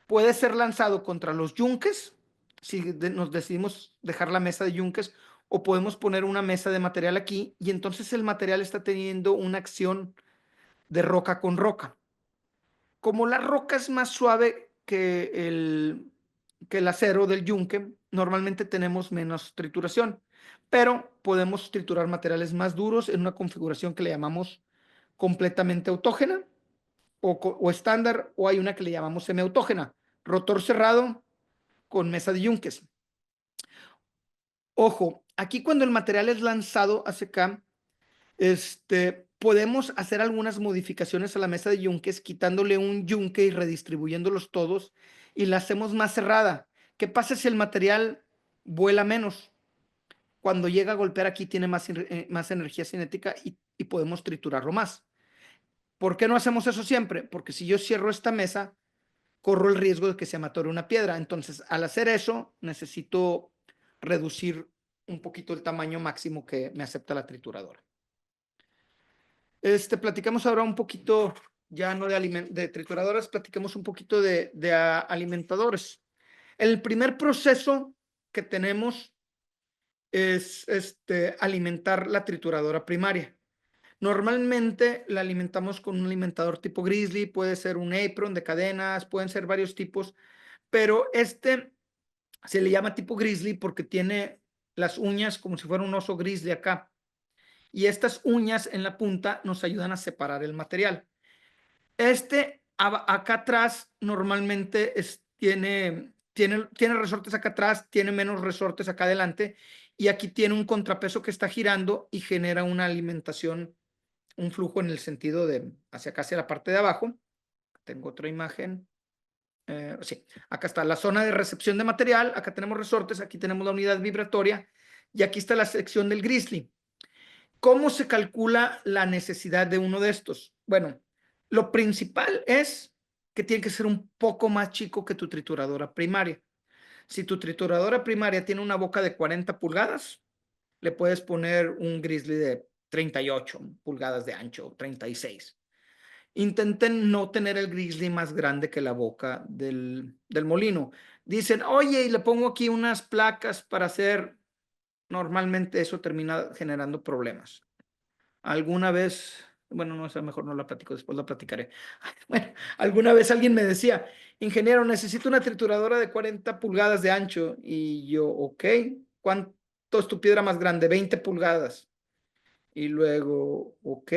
Puede ser lanzado contra los yunques, si nos decidimos dejar la mesa de yunques, o podemos poner una mesa de material aquí y entonces el material está teniendo una acción de roca con roca. Como la roca es más suave que que el acero del yunque, normalmente tenemos menos trituración, pero podemos triturar materiales más duros en una configuración que le llamamos completamente autógena o estándar, o hay una que le llamamos semiautógena, rotor cerrado con mesa de yunques. Ojo, aquí cuando el material es lanzado hacia acá, podemos hacer algunas modificaciones a la mesa de yunques, quitándole un yunque y redistribuyéndolos todos, y la hacemos más cerrada. ¿Qué pasa si el material vuela menos? Cuando llega a golpear aquí tiene más energía cinética y podemos triturarlo más. ¿Por qué no hacemos eso siempre? Porque si yo cierro esta mesa, corro el riesgo de que se me atore una piedra. Entonces, al hacer eso, necesito reducir un poquito el tamaño máximo que me acepta la trituradora. Platicamos ahora un poquito, ya no de trituradoras, platicamos un poquito de alimentadores. El primer proceso que tenemos es alimentar la trituradora primaria. Normalmente la alimentamos con un alimentador tipo Grizzly, puede ser un apron de cadenas, pueden ser varios tipos, pero se le llama tipo Grizzly porque tiene las uñas como si fuera un oso grizzly acá. Y estas uñas en la punta nos ayudan a separar el material. Acá atrás normalmente tiene resortes acá atrás, tiene menos resortes acá adelante, y aquí tiene un contrapeso que está girando y genera una alimentación, un flujo en el sentido de hacia acá, hacia la parte de abajo. Tengo otra imagen. Sí, acá está la zona de recepción de material, acá tenemos resortes, aquí tenemos la unidad vibratoria y aquí está la sección del Grizzly. ¿Cómo se calcula la necesidad de uno de estos? Bueno, lo principal es que tiene que ser un poco más chico que tu trituradora primaria. Si tu trituradora primaria tiene una boca de 40 pulgadas, le puedes poner un Grizzly de 38 pulgadas de ancho, 36. Intenten no tener el Grizzly más grande que la boca del molino. Dicen, oye, y le pongo aquí unas placas para hacer. Normalmente eso termina generando problemas. Alguna vez, bueno, no sé, mejor no la platico, después la platicaré. Bueno, alguna vez alguien me decía, ingeniero, necesito una trituradora de 40 pulgadas de ancho. Y yo, ok, ¿cuánto es tu piedra más grande? 20 pulgadas. Y luego, ok,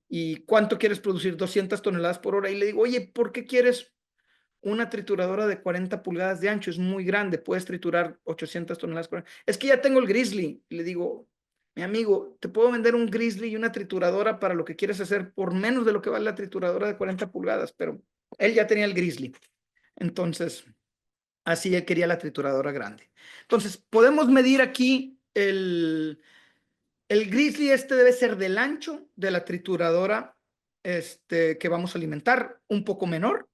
¿y cuánto quieres producir? 200 toneladas por hora. Y le digo, oye, ¿por qué quieres una trituradora de 40 pulgadas de ancho? Es muy grande, puedes triturar 800 toneladas por hora. Es que ya tengo el Grizzly. Y le digo, mi amigo, te puedo vender un Grizzly y una trituradora para lo que quieres hacer por menos de lo que vale la trituradora de 40 pulgadas, pero él ya tenía el Grizzly. Entonces, así él quería la trituradora grande. Entonces, podemos medir aquí el Grizzly debe ser del ancho de la trituradora que vamos a alimentar, un poco menor.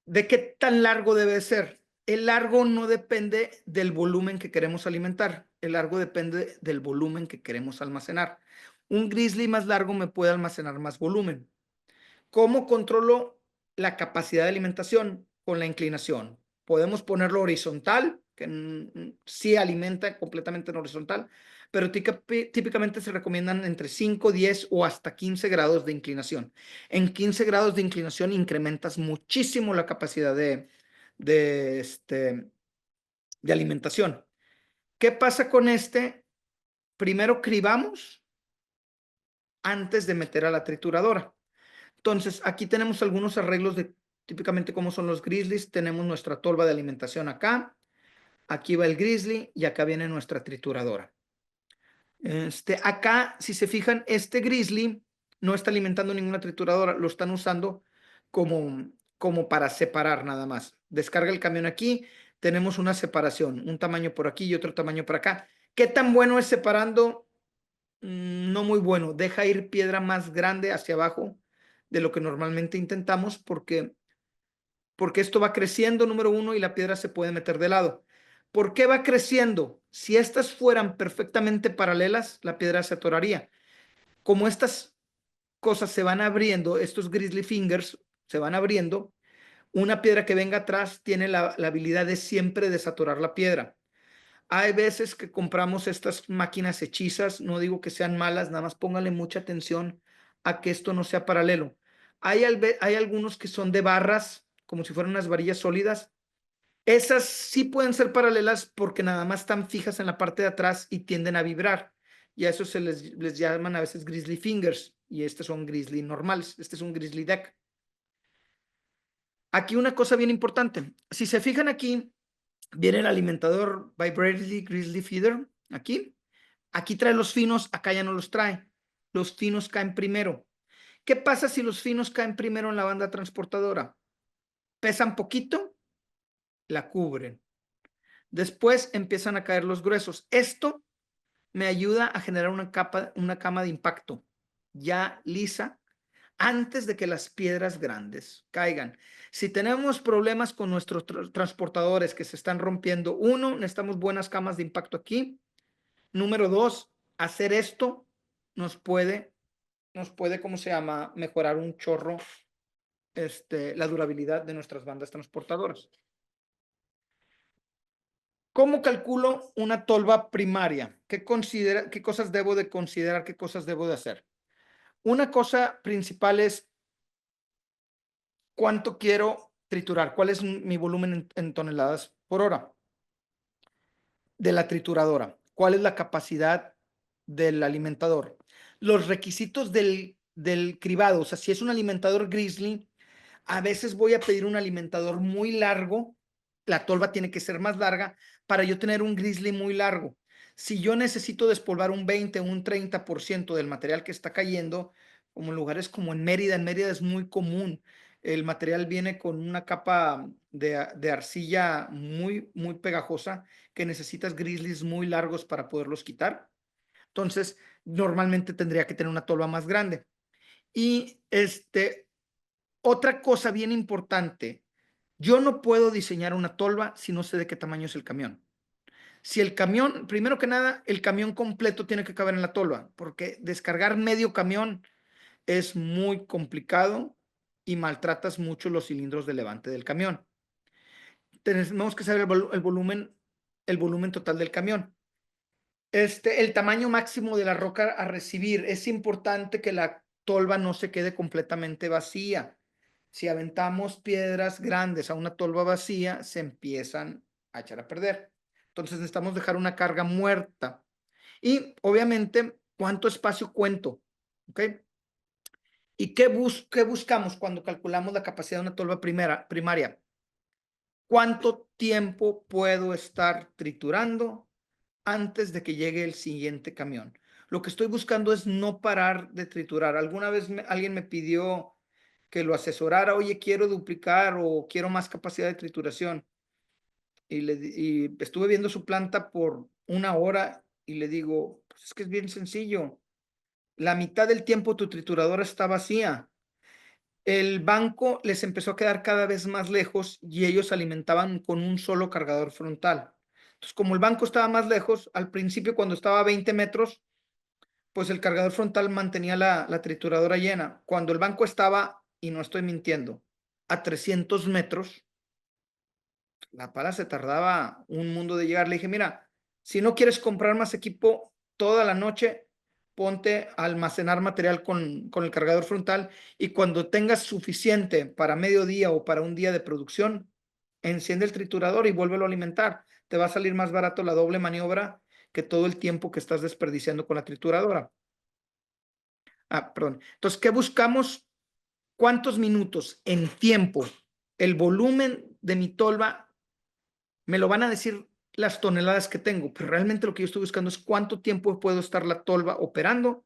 ¿De qué tan largo debe ser? El largo no depende del volumen que queremos alimentar. El largo depende del volumen que queremos almacenar. Un Grizzly más largo me puede almacenar más volumen. ¿Cómo controlo la capacidad de alimentación? Con la inclinación. Podemos ponerlo horizontal, que sí alimenta completamente en horizontal, pero típicamente se recomiendan entre 5, 10 o hasta 15 grados de inclinación. En 15 grados de inclinación incrementas muchísimo la capacidad de alimentación. ¿Qué pasa con Primero cribamos antes de meter a la trituradora. Entonces, aquí tenemos algunos arreglos de típicamente cómo son los Grizzlies. Tenemos nuestra tolva de alimentación acá. Aquí va el Grizzly y acá viene nuestra trituradora. Acá, si se fijan, Grizzly no está alimentando ninguna trituradora. Lo están usando como para separar nada más. Descarga el camión aquí. Tenemos una separación. Un tamaño por aquí y otro tamaño por acá. ¿Qué tan bueno es separando? No muy bueno. Deja ir piedra más grande hacia abajo de lo que normalmente intentamos porque esto va creciendo, número uno, y la piedra se puede meter de lado. ¿Por qué va creciendo? Si estas fueran perfectamente paralelas, la piedra se atoraría. Como estas cosas se van abriendo, estos Grizzly Fingers se van abriendo, una piedra que venga atrás tiene la habilidad de siempre desatorar la piedra. Hay veces que compramos estas máquinas hechizas, no digo que sean malas, nada más póngale mucha atención a que esto no sea paralelo. Hay algunos que son de barras como si fueran unas varillas sólidas. Esas sí pueden ser paralelas porque nada más están fijas en la parte de atrás y tienden a vibrar. Y a eso se les llaman a veces grizzly fingers. Y estos son grizzly normales. Este es un grizzly deck. Aquí una cosa bien importante. Si se fijan aquí, viene el alimentador Vibratedly Grizzly Feeder. Aquí. Aquí trae los finos, acá ya no los trae. Los finos caen primero. ¿Qué pasa si los finos caen primero en la banda transportadora? Pesan poquito, la cubren. Después empiezan a caer los gruesos. Esto me ayuda a generar una cama de impacto ya lisa antes de que las piedras grandes caigan. Si tenemos problemas con nuestros transportadores que se están rompiendo, uno, necesitamos buenas camas de impacto aquí. Número dos, hacer esto nos puede, ¿cómo se llama? Mejorar un chorro la durabilidad de nuestras bandas transportadoras. ¿Cómo calculo una tolva primaria? ¿Qué cosas debo de considerar? ¿Qué cosas debo de hacer? Una cosa principal es cuánto quiero triturar, cuál es mi volumen en toneladas por hora de la trituradora, cuál es la capacidad del alimentador, los requisitos del cribado. O sea, si es un alimentador grizzly, a veces voy a pedir un alimentador muy largo, la tolva tiene que ser más larga para yo tener un grizzly muy largo. Si yo necesito despolvar un 20 o un 30% del material que está cayendo, como en lugares como en Mérida es muy común. El material viene con una capa de arcilla muy pegajosa que necesitas grizzlies muy largos para poderlos quitar. Entonces, normalmente tendría que tener una tolva más grande. Y otra cosa bien importante, yo no puedo diseñar una tolva si no sé de qué tamaño es el camión. Si el camión, primero que nada, el camión completo tiene que caber en la tolva, porque descargar medio camión es muy complicado y maltratas mucho los cilindros de levante del camión. Tenemos que saber el volumen total del camión. El tamaño máximo de la roca a recibir. Es importante que la tolva no se quede completamente vacía. Si aventamos piedras grandes a una tolva vacía, se empiezan a echar a perder. Entonces necesitamos dejar una carga muerta. Y obviamente, ¿cuánto espacio cuento? ¿Ok? ¿Y qué buscamos cuando calculamos la capacidad de una tolva primaria? ¿Cuánto tiempo puedo estar triturando antes de que llegue el siguiente camión? Lo que estoy buscando es no parar de triturar. Alguna vez alguien me pidió que lo asesorara, oye, quiero duplicar o quiero más capacidad de trituración. Y estuve viendo su planta por 1 hora y le digo, pues es que es bien sencillo. La mitad del tiempo tu trituradora está vacía. El banco les empezó a quedar cada vez más lejos y ellos alimentaban con un solo cargador frontal. Entonces, como el banco estaba más lejos, al principio cuando estaba a 20 metros, pues el cargador frontal mantenía la trituradora llena. Cuando el banco estaba, y no estoy mintiendo, a 300 metros, la pala se tardaba un mundo de llegar. Le dije, mira, si no quieres comprar más equipo toda la noche, ponte a almacenar material con el cargador frontal y cuando tengas suficiente para mediodía o para un día de producción, enciende el triturador y vuélvelo a alimentar. Te va a salir más barato la doble maniobra que todo el tiempo que estás desperdiciando con la trituradora. Perdón. Entonces, ¿qué buscamos? ¿Cuántos minutos en tiempo? El volumen de mi tolva me lo van a decir las toneladas que tengo, pero realmente lo que yo estoy buscando es cuánto tiempo puedo estar la tolva operando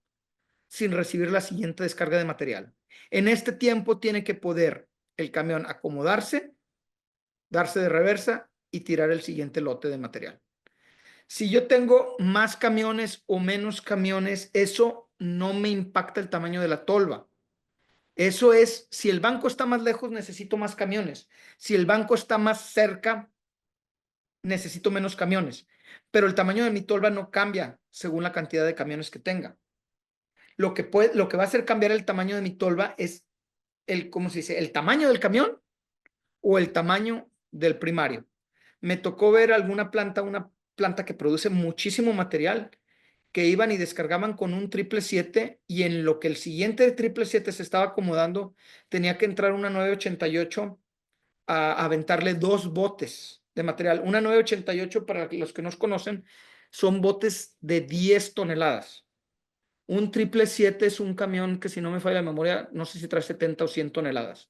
sin recibir la siguiente descarga de material. En este tiempo tiene que poder el camión acomodarse, darse de reversa y tirar el siguiente lote de material. Si yo tengo más camiones o menos camiones, eso no me impacta el tamaño de la tolva. Eso es, si el banco está más lejos, necesito más camiones. Si el banco está más cerca, necesito menos camiones. Pero el tamaño de mi tolva no cambia según la cantidad de camiones que tenga. Lo que va a hacer cambiar el tamaño de mi tolva es ¿cómo se dice? El tamaño del camión o el tamaño del primario. Me tocó ver una planta que produce muchísimo material, que iban y descargaban con un 777 y en lo que el siguiente 777 se estaba acomodando, tenía que entrar una 988 a aventarle 2 botes de material. Una 988, para los que nos conocen, son botes de 10 toneladas. Un 777 es un camión que, si no me falla la memoria, no sé si trae 70 o 100 toneladas.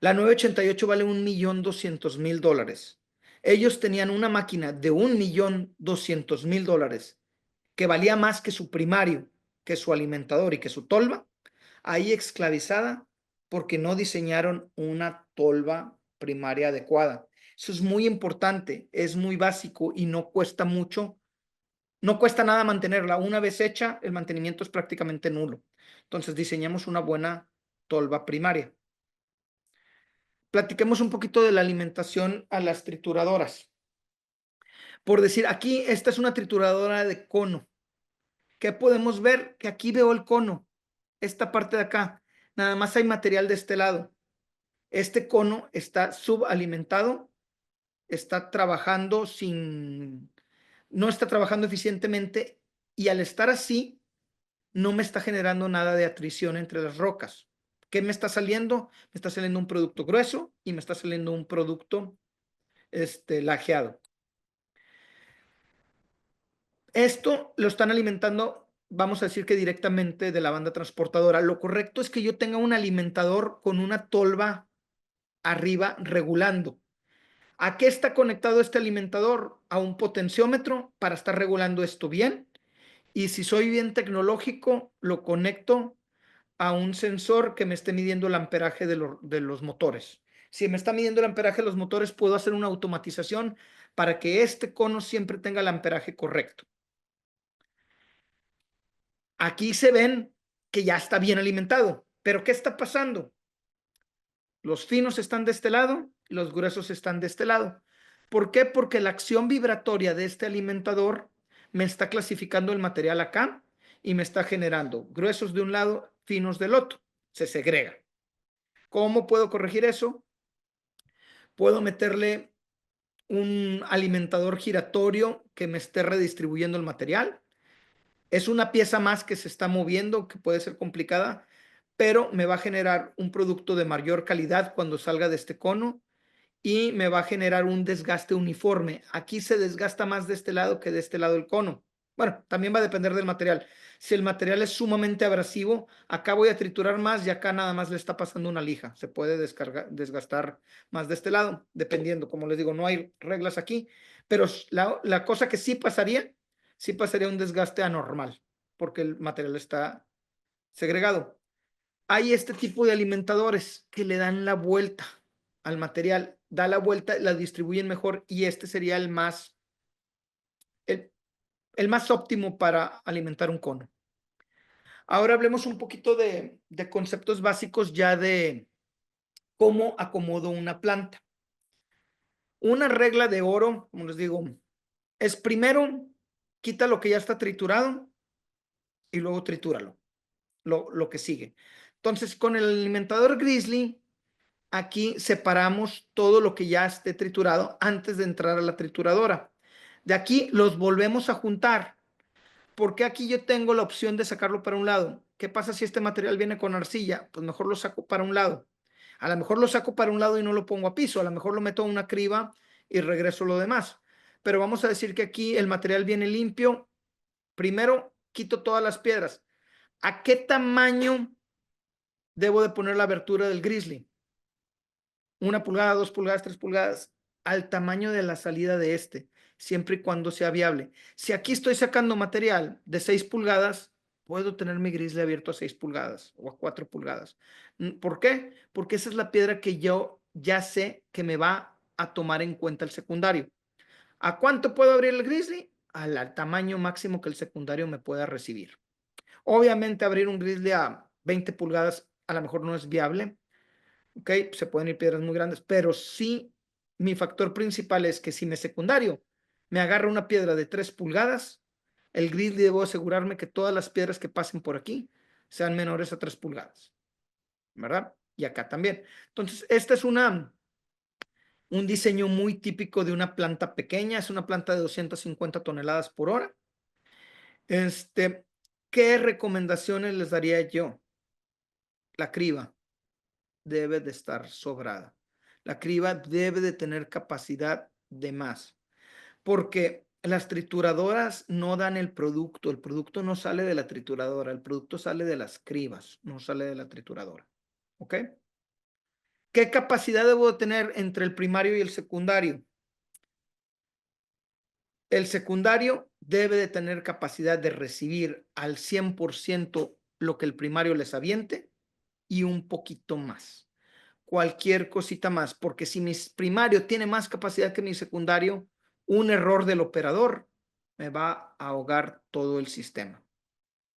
La 988 vale $1,200,000. Ellos tenían una máquina de $1,200,000 que valía más que su primario, que su alimentador y que su tolva, ahí esclavizada porque no diseñaron una tolva primaria adecuada. Eso es muy importante, es muy básico y no cuesta mucho, no cuesta nada mantenerla. Una vez hecha, el mantenimiento es prácticamente nulo. Entonces, diseñemos una buena tolva primaria. Platiquemos un poquito de la alimentación a las trituradoras. Por decir, aquí esta es una trituradora de cono. ¿Qué podemos ver? Que aquí veo el cono, esta parte de acá. Nada más hay material de este lado. Este cono está subalimentado, está trabajando no está trabajando eficientemente, y al estar así, no me está generando nada de atrición entre las rocas. ¿Qué me está saliendo? Me está saliendo un producto grueso y me está saliendo un producto lajeado. Esto lo están alimentando, vamos a decir que directamente de la banda transportadora. Lo correcto es que yo tenga un alimentador con una tolva arriba regulando. ¿A qué está conectado este alimentador? A un potenciómetro para estar regulando esto bien. Y si soy bien tecnológico, lo conecto a un sensor que me esté midiendo el amperaje de los motores. Si me está midiendo el amperaje de los motores, puedo hacer una automatización para que este cono siempre tenga el amperaje correcto. Aquí se ven que ya está bien alimentado. ¿Pero qué está pasando? Los finos están de este lado, los gruesos están de este lado. ¿Por qué? Porque la acción vibratoria de este alimentador me está clasificando el material acá y me está generando gruesos de un lado, finos del otro. Se segrega. ¿Cómo puedo corregir eso? Puedo meterle un alimentador giratorio que me esté redistribuyendo el material. Es una pieza más que se está moviendo, que puede ser complicada, pero me va a generar un producto de mayor calidad cuando salga de este cono y me va a generar un desgaste uniforme. Aquí se desgasta más de este lado que de este lado del cono. Bueno, también va a depender del material. Si el material es sumamente abrasivo, acá voy a triturar más y acá nada más le está pasando una lija. Se puede desgastar más de este lado, dependiendo. Como les digo, no hay reglas aquí, pero la cosa que sí pasaría un desgaste anormal, porque el material está segregado. Hay este tipo de alimentadores que le dan la vuelta al material, da la vuelta, la distribuyen mejor, y este sería el más óptimo para alimentar un cono. Ahora hablemos un poquito de conceptos básicos ya de cómo acomodo una planta. Una regla de oro, como les digo, es primero quita lo que ya está triturado y luego tritúralo, lo que sigue. Entonces, con el alimentador Grizzly, aquí separamos todo lo que ya esté triturado antes de entrar a la trituradora. De aquí los volvemos a juntar, porque aquí yo tengo la opción de sacarlo para un lado. ¿Qué pasa si este material viene con arcilla? Pues mejor lo saco para un lado. A lo mejor lo saco para un lado y no lo pongo a piso. A lo mejor lo meto a una criba y regreso lo demás. Pero vamos a decir que aquí el material viene limpio. Primero quito todas las piedras. ¿A qué tamaño debo de poner la abertura del Grizzly? 1 pulgada, 2 pulgadas, 3 pulgadas, al tamaño de la salida de siempre y cuando sea viable. Si aquí estoy sacando material de 6 pulgadas, puedo tener mi Grizzly abierto a 6 pulgadas o a 4 pulgadas. ¿Por qué? Porque esa es la piedra que yo ya sé que me va a tomar en cuenta el secundario. ¿A cuánto puedo abrir el Grizzly? Al tamaño máximo que el secundario me pueda recibir. Obviamente abrir un Grizzly a 20 pulgadas a lo mejor no es viable. ¿Ok? Se pueden ir piedras muy grandes, pero sí mi factor principal es que si mi secundario me agarra una piedra de 3 pulgadas, el Grizzly debo asegurarme que todas las piedras que pasen por aquí sean menores a 3 pulgadas, ¿verdad? Y acá también. Entonces, este es un diseño muy típico de una planta pequeña, es una planta de 250 toneladas por hora. ¿Qué recomendaciones les daría yo? La criba debe de estar sobrada. La criba debe de tener capacidad de más, porque las trituradoras no dan el producto no sale de la trituradora, el producto sale de las cribas, no sale de la trituradora. ¿Ok? ¿Qué capacidad debo de tener entre el primario y el secundario? El secundario debe de tener capacidad de recibir al 100% lo que el primario les aviente y un poquito más. Cualquier cosita más, porque si mi primario tiene más capacidad que mi secundario, un error del operador me va a ahogar todo el sistema,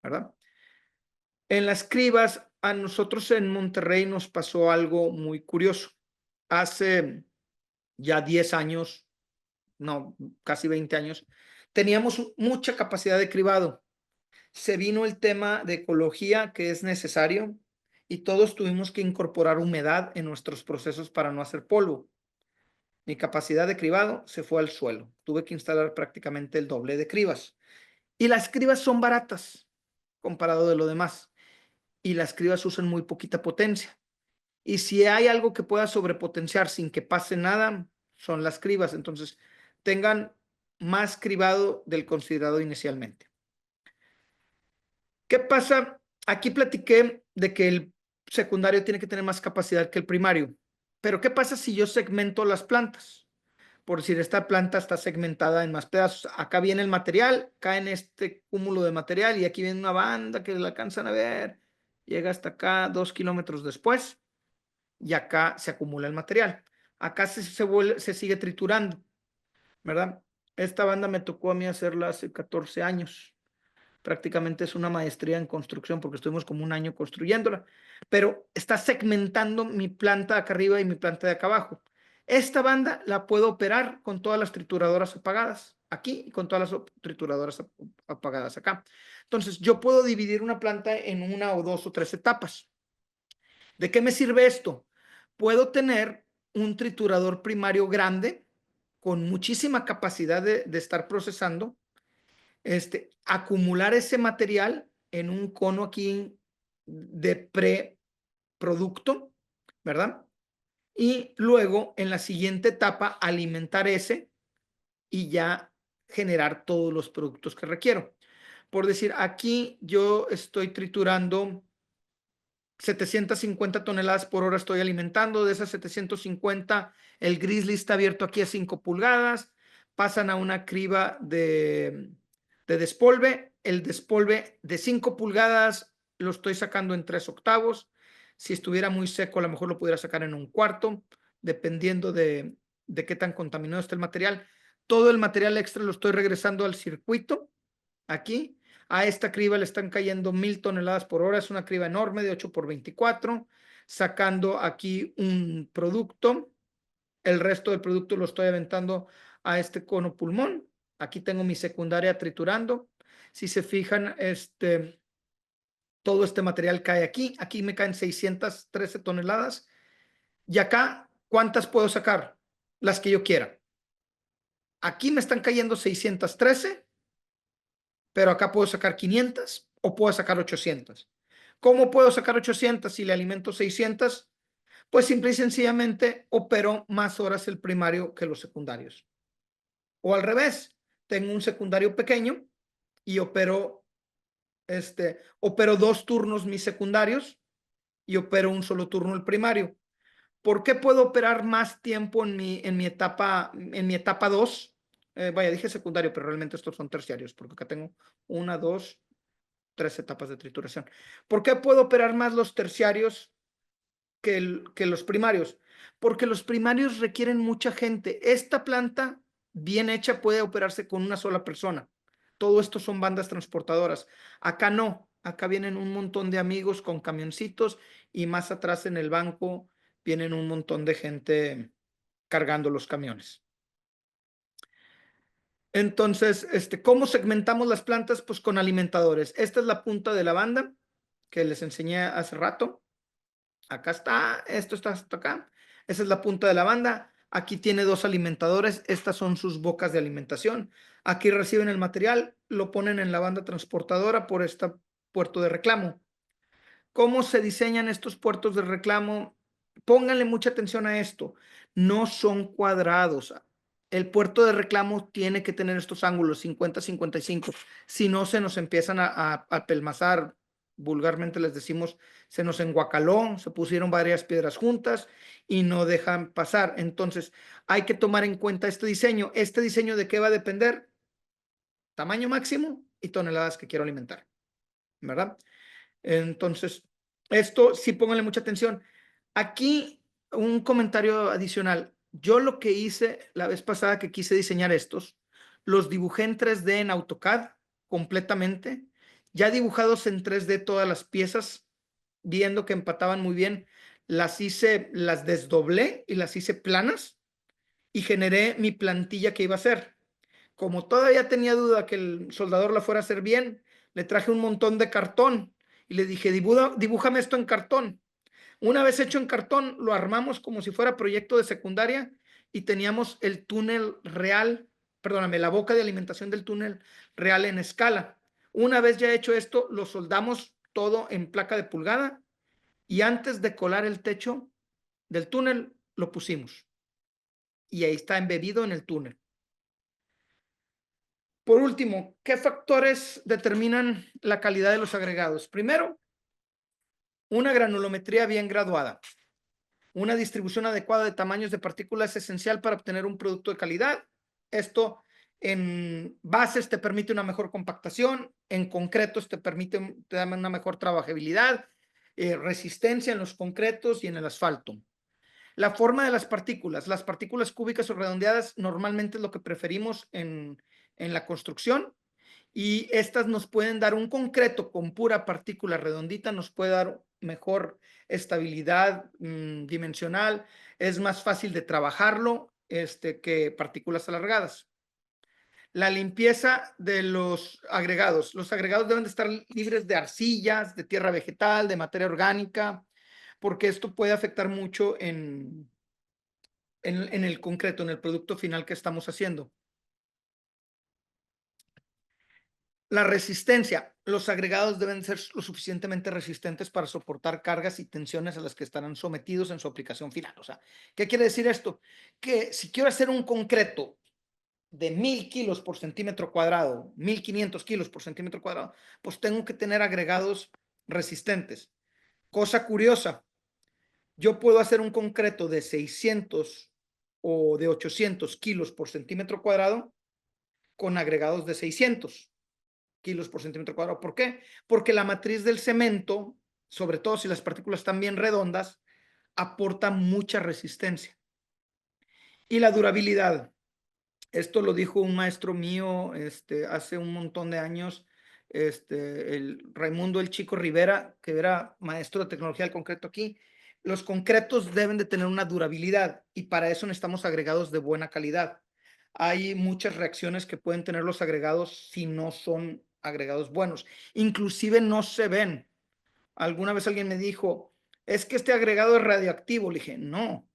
¿verdad? En las cribas, a nosotros en Monterrey nos pasó algo muy curioso. Hace ya 10 años, no, casi 20 años, teníamos mucha capacidad de cribado. Se vino el tema de ecología, que es necesario, y todos tuvimos que incorporar humedad en nuestros procesos para no hacer polvo. Mi capacidad de cribado se fue al suelo. Tuve que instalar prácticamente el doble de cribas. Y las cribas son baratas comparado de lo demás. Y las cribas usan muy poquita potencia. Y si hay algo que pueda sobrepotenciar sin que pase nada, son las cribas. Entonces, tengan más cribado del considerado inicialmente. ¿Qué pasa? Aquí platiqué de que el secundario tiene que tener más capacidad que el primario. Pero ¿qué pasa si yo segmento las plantas? Por decir, esta planta está segmentada en más pedazos. Acá viene el material, cae en este cúmulo de material y aquí viene una banda que la alcanzan a ver. Llega hasta acá 2 kilómetros después y acá se acumula el material. Acá se sigue triturando, ¿verdad? Esta banda me tocó a mí hacerla hace 14 años. Prácticamente es una maestría en construcción porque estuvimos como un año construyéndola, pero está segmentando mi planta acá arriba y mi planta de acá abajo. Esta banda la puedo operar con todas las trituradoras apagadas aquí y con todas las trituradoras apagadas acá. Entonces, yo puedo dividir una planta en una o dos o tres etapas. ¿De qué me sirve esto? Puedo tener un triturador primario grande con muchísima capacidad de estar procesando, acumular ese material en un cono aquí de preproducto, ¿verdad? Y luego en la siguiente etapa alimentar ese y ya generar todos los productos que requiero. Por decir, aquí yo estoy triturando 750 toneladas por hora estoy alimentando. De esas 750, el grizzly está abierto aquí a 5 pulgadas. Pasan a una criba de despolve. El despolve de 5 pulgadas lo estoy sacando en 3/8. Si estuviera muy seco, a lo mejor lo pudiera sacar en 1/4, dependiendo de qué tan contaminado está el material. Todo el material extra lo estoy regresando al circuito aquí. A esta criba le están cayendo 1000 toneladas por hora. Es una criba enorme de 8x24, sacando aquí un producto. El resto del producto lo estoy aventando a este cono pulmón. Aquí tengo mi secundaria triturando. Si se fijan, todo este material cae aquí. Aquí me caen 613 toneladas. Y acá, ¿cuántas puedo sacar? Las que yo quiera. Aquí me están cayendo 613. Pero acá puedo sacar 500 o puedo sacar 800. ¿Cómo puedo sacar 800 si le alimento 600? Pues simple y sencillamente opero más horas el primario que los secundarios. O al revés, tengo un secundario pequeño y opero 2 turnos mis secundarios y opero un solo turno el primario. ¿Por qué puedo operar más tiempo en mi etapa 2? Vaya, dije secundario, pero realmente estos son terciarios, porque acá tengo 1, 2, 3 etapas de trituración. ¿Por qué puedo operar más los terciarios que los primarios? Porque los primarios requieren mucha gente. Esta planta bien hecha puede operarse con una sola persona. Todo esto son bandas transportadoras. Acá no. Acá vienen un montón de amigos con camioncitos y más atrás en el banco vienen un montón de gente cargando los camiones. Entonces, ¿cómo segmentamos las plantas? Pues con alimentadores. Esta es la punta de la banda que les enseñé hace rato. Acá está, esto está hasta acá. Esa es la punta de la banda. Aquí tiene 2 alimentadores. Estas son sus bocas de alimentación. Aquí reciben el material, lo ponen en la banda transportadora por este puerto de reclamo. ¿Cómo se diseñan estos puertos de reclamo? Pónganle mucha atención a esto. no son cuadrados. El puerto de reclamo tiene que tener estos ángulos 50-55, si no se nos empiezan a pelmazar, vulgarmente les decimos, se nos enguacaló, se pusieron varias piedras juntas y no dejan pasar. Entonces, hay que tomar en cuenta este diseño. ¿Este diseño de qué va a depender? Tamaño máximo y toneladas que quiero alimentar, ¿verdad? Entonces, esto sí pónganle mucha atención. Aquí un comentario adicional. Yo lo que hice la vez pasada que quise diseñar estos, los dibujé en 3D en AutoCAD completamente, ya dibujados en 3D todas las piezas, viendo que empataban muy bien, las desdoblé y las hice planas y generé mi plantilla que iba a hacer. Como todavía tenía duda que el soldador la fuera a hacer bien, le traje un montón de cartón y le dije, dibújame esto en cartón. Una vez hecho en cartón, lo armamos como si fuera proyecto de secundaria y teníamos el túnel real, perdóname, la boca de alimentación del túnel real en escala. Una vez ya hecho esto, lo soldamos todo en placa de pulgada y antes de colar el techo del túnel, lo pusimos. Y ahí está embebido en el túnel. Por último, ¿qué factores determinan la calidad de los agregados? Primero, una granulometría bien graduada. Una distribución adecuada de tamaños de partículas es esencial para obtener un producto de calidad. Esto en bases te permite una mejor compactación, en concretos te da una mejor trabajabilidad, resistencia en los concretos y en el asfalto. La forma de las partículas cúbicas o redondeadas normalmente es lo que preferimos en la construcción y estas nos pueden dar un concreto con pura partícula redondita, nos puede dar mejor estabilidad dimensional, es más fácil de trabajarlo que partículas alargadas. La limpieza de los agregados deben de estar libres de arcillas, de tierra vegetal, de materia orgánica, porque esto puede afectar mucho en el concreto, en el producto final que estamos haciendo. La resistencia. Los agregados deben ser lo suficientemente resistentes para soportar cargas y tensiones a las que estarán sometidos en su aplicación final. O sea, ¿qué quiere decir esto? Que si quiero hacer un concreto de 1000 kilos por centímetro cuadrado, 1500 kilos por centímetro cuadrado, pues tengo que tener agregados resistentes. Cosa curiosa, yo puedo hacer un concreto de 600 o de 800 kilos por centímetro cuadrado con agregados de 600 kilos por centímetro cuadrado. ¿Por qué? Porque la matriz del cemento, sobre todo si las partículas están bien redondas, aporta mucha resistencia. Y la durabilidad. Esto lo dijo un maestro mío hace un montón de años, el Raimundo el Chico Rivera, que era maestro de tecnología del concreto aquí. Los concretos deben de tener una durabilidad y para eso necesitamos agregados de buena calidad. Hay muchas reacciones que pueden tener los agregados si no son agregados buenos. Inclusive no se ven. Alguna vez alguien me dijo, es que este agregado es radioactivo. Le dije, no,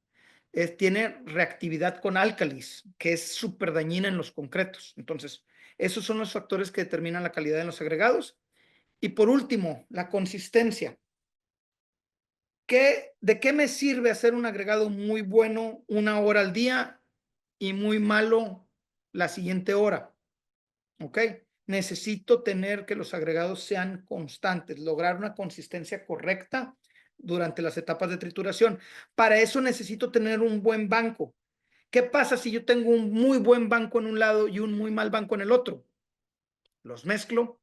tiene reactividad con álcalis, que es súper dañina en los concretos. Entonces, esos son los factores que determinan la calidad de los agregados. Y por último, la consistencia. ¿De qué me sirve hacer un agregado muy bueno 1 hora al día y muy malo la siguiente hora? ¿Ok? Necesito tener que los agregados sean constantes, lograr una consistencia correcta durante las etapas de trituración. Para eso necesito tener un buen banco. ¿Qué pasa si yo tengo un muy buen banco en un lado y un muy mal banco en el otro? Los mezclo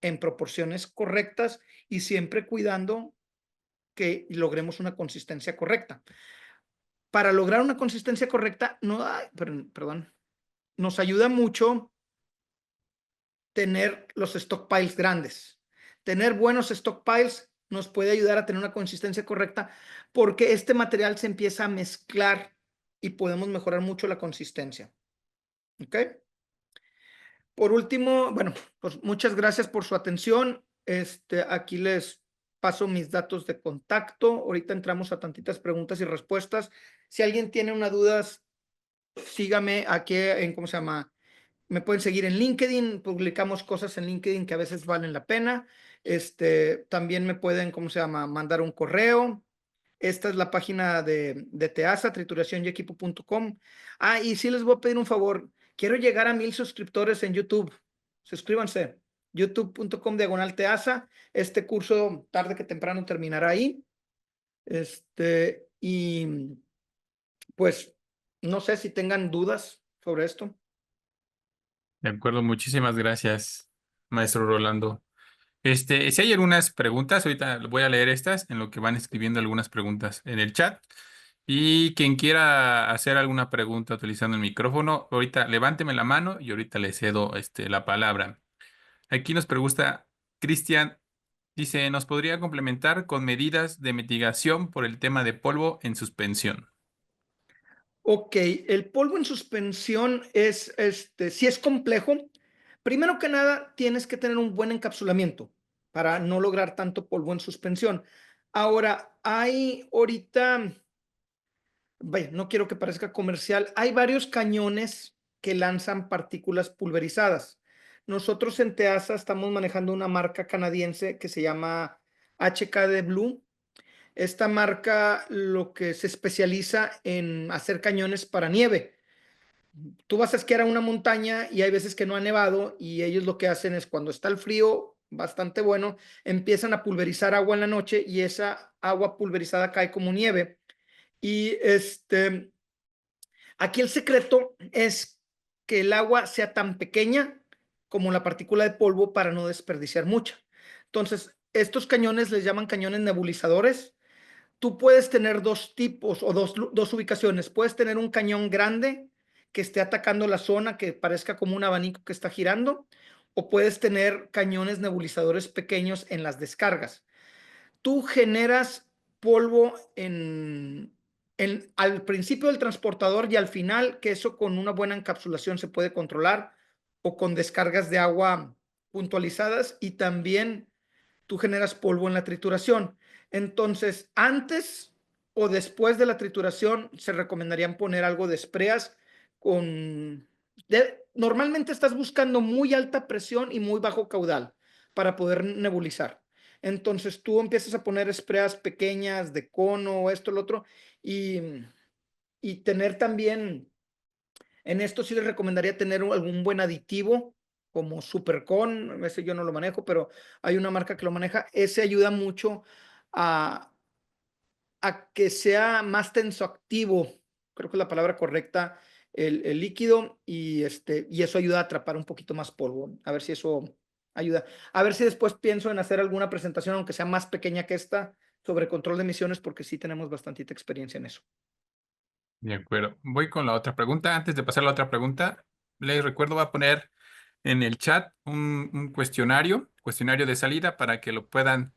en proporciones correctas y siempre cuidando que logremos una consistencia correcta. Para lograr una consistencia correcta, nos ayuda mucho tener los stockpiles grandes. Tener buenos stockpiles nos puede ayudar a tener una consistencia correcta porque este material se empieza a mezclar y podemos mejorar mucho la consistencia. ¿Ok? Por último, bueno, pues muchas gracias por su atención. Aquí les paso mis datos de contacto. Ahorita entramos a tantitas preguntas y respuestas. Si alguien tiene una duda, sígame aquí en, ¿cómo se llama? Me pueden seguir en LinkedIn, publicamos cosas en LinkedIn que a veces valen la pena. También me pueden, ¿cómo se llama? Mandar un correo. Esta es la página de Teasa, trituracionyequipo.com. Ah, y sí les voy a pedir un favor. Quiero llegar a 1000 suscriptores en YouTube. Suscríbanse. youtube.com/Teasa. Este curso tarde que temprano terminará ahí. Y pues no sé si tengan dudas sobre esto.
De acuerdo, muchísimas gracias, maestro Rolando. Si hay algunas preguntas, ahorita voy a leer estas en lo que van escribiendo algunas preguntas en el chat. Y quien quiera hacer alguna pregunta utilizando el micrófono, ahorita levánteme la mano y ahorita le cedo la palabra. Aquí nos pregunta Cristian, dice, ¿nos podría complementar con medidas de mitigación por el tema de polvo en suspensión?
Ok, el polvo en suspensión sí es complejo. Primero que nada, tienes que tener un buen encapsulamiento para no lograr tanto polvo en suspensión. Ahora, hay ahorita, vaya, no quiero que parezca comercial, hay varios cañones que lanzan partículas pulverizadas. Nosotros en Teasa estamos manejando una marca canadiense que se llama HKD Blue. Esta marca lo que se especializa en hacer cañones para nieve. Tú vas a esquiar a una montaña y hay veces que no ha nevado y ellos lo que hacen es cuando está el frío bastante bueno, empiezan a pulverizar agua en la noche y esa agua pulverizada cae como nieve. Y aquí el secreto es que el agua sea tan pequeña como la partícula de polvo para no desperdiciar mucha. Entonces, estos cañones les llaman cañones nebulizadores. Tú puedes tener dos tipos o dos ubicaciones. Puedes tener un cañón grande que esté atacando la zona, que parezca como un abanico que está girando, o puedes tener cañones nebulizadores pequeños en las descargas. Tú generas polvo al principio del transportador y al final, que eso con una buena encapsulación se puede controlar, o con descargas de agua puntualizadas, y también tú generas polvo en la trituración. Entonces, antes o después de la trituración, se recomendarían poner algo de spreas normalmente estás buscando muy alta presión y muy bajo caudal para poder nebulizar. Entonces, tú empiezas a poner spreas pequeñas de cono, esto, lo otro, y tener también, en esto sí les recomendaría tener algún buen aditivo como Supercon, ese yo no lo manejo, pero hay una marca que lo maneja. Ese ayuda mucho a, a que sea más tensoactivo, creo que es la palabra correcta, el líquido, y eso ayuda a atrapar un poquito más polvo. A ver si eso ayuda. A ver si después pienso en hacer alguna presentación, aunque sea más pequeña que esta, sobre control de emisiones, porque sí tenemos bastantita experiencia en eso.
De acuerdo. Voy con la otra pregunta. Antes de pasar a la otra pregunta, les recuerdo, voy a poner en el chat un cuestionario de salida para que lo puedan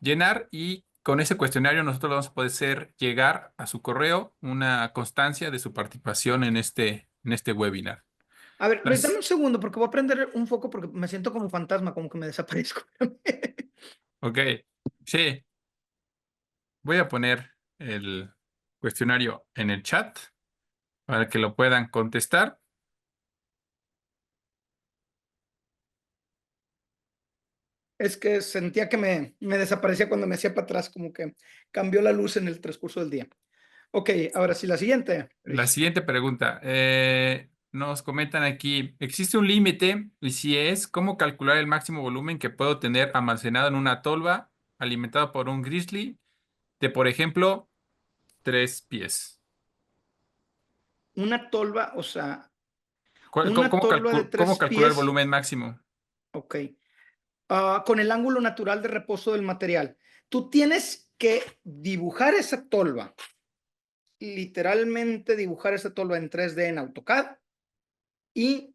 llenar y con ese cuestionario nosotros vamos a poder hacer llegar a su correo una constancia de su participación en este webinar.
A ver, Luis, dame
Las-
un segundo porque voy a prender un foco porque me siento como fantasma, como que me desaparezco.
ok, sí, voy a poner el cuestionario en el chat para que lo puedan contestar.
Es que sentía que me desaparecía cuando me hacía para atrás, como que cambió la luz en el transcurso del día. Ok, ahora sí, la siguiente,
La
Luis.
siguiente pregunta. Nos comentan aquí, ¿existe un límite? Y si es, ¿cómo calcular el máximo volumen que puedo tener almacenado en una tolva alimentada por un grizzly de, por ejemplo, 3 pies?
Una tolva, o sea,
¿Cómo,
una tolva de
cómo
3
calcular el
pies,
volumen máximo?
ok, con el ángulo natural de reposo del material. Tú tienes que dibujar esa tolva, literalmente dibujar esa tolva en 3D en AutoCAD, y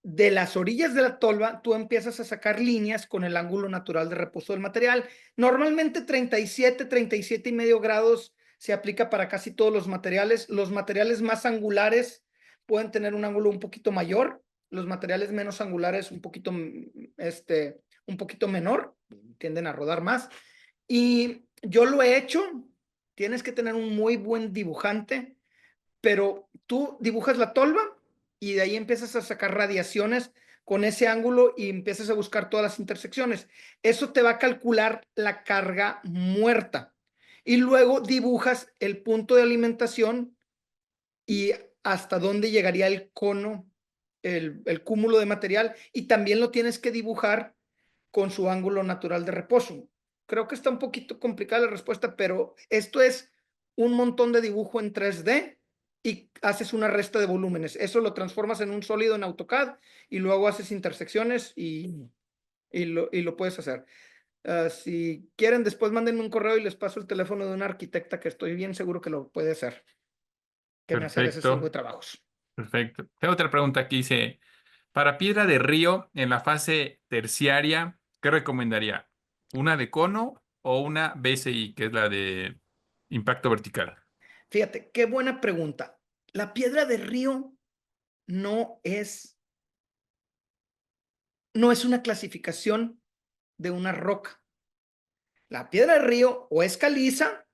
de las orillas de la tolva tú empiezas a sacar líneas con el ángulo natural de reposo del material. Normalmente 37 y medio grados se aplica para casi todos los materiales. Los materiales más angulares pueden tener un ángulo un poquito mayor, los materiales menos angulares un poquito menor, tienden a rodar más. Y yo lo he hecho. Tienes que tener un muy buen dibujante, pero tú dibujas la tolva y de ahí empiezas a sacar radiaciones con ese ángulo y empiezas a buscar todas las intersecciones. Eso te va a calcular la carga muerta. Y luego dibujas el punto de alimentación y hasta dónde llegaría el cono, el cúmulo de material, y también lo tienes que dibujar con su ángulo natural de reposo. Creo que está un poquito complicada la respuesta, pero esto es un montón de dibujo en 3D y haces una resta de volúmenes. Eso lo transformas en un sólido en AutoCAD y luego haces intersecciones y lo puedes hacer. Si quieren, después mándenme un correo y les paso el teléfono de una arquitecta que estoy bien seguro que lo puede hacer, que me hace a veces tipo de
Perfecto,
trabajos.
perfecto. Tengo otra pregunta aquí, dice, para piedra de río en la fase terciaria, ¿qué recomendaría? ¿Una de cono o una BCI, que es la de impacto vertical?
Fíjate, qué buena pregunta. La piedra de río no es, no es una clasificación de una roca. La piedra de río o es caliza,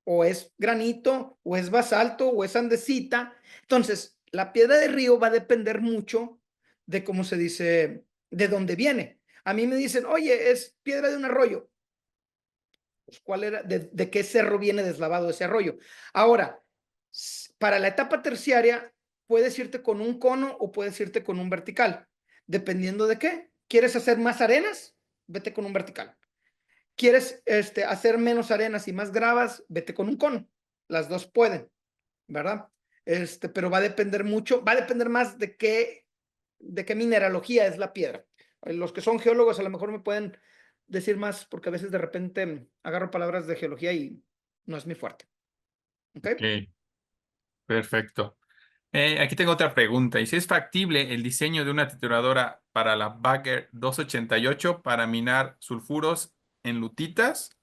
o es granito, o es basalto, o es andesita. Entonces, la piedra de río va a depender mucho de cómo se dice, de dónde viene. A mí me dicen, oye, es piedra de un arroyo. Pues, ¿cuál era? ¿De qué cerro viene deslavado ese arroyo? Ahora, para la etapa terciaria, puedes irte con un cono o puedes irte con un vertical, dependiendo de qué. ¿Quieres hacer más arenas? Vete con un vertical. ¿Quieres hacer menos arenas y más gravas? Vete con un cono. Las dos pueden, ¿verdad? Pero va a depender mucho, va a depender más de qué mineralogía es la piedra. Los que son geólogos a lo mejor me pueden decir más, porque a veces de repente agarro palabras de geología y no es mi fuerte. ¿Ok?
Ok, perfecto. Aquí tengo otra pregunta. ¿Y si es factible el diseño de una trituradora para la Bagger 288 para minar sulfuros en lutitas?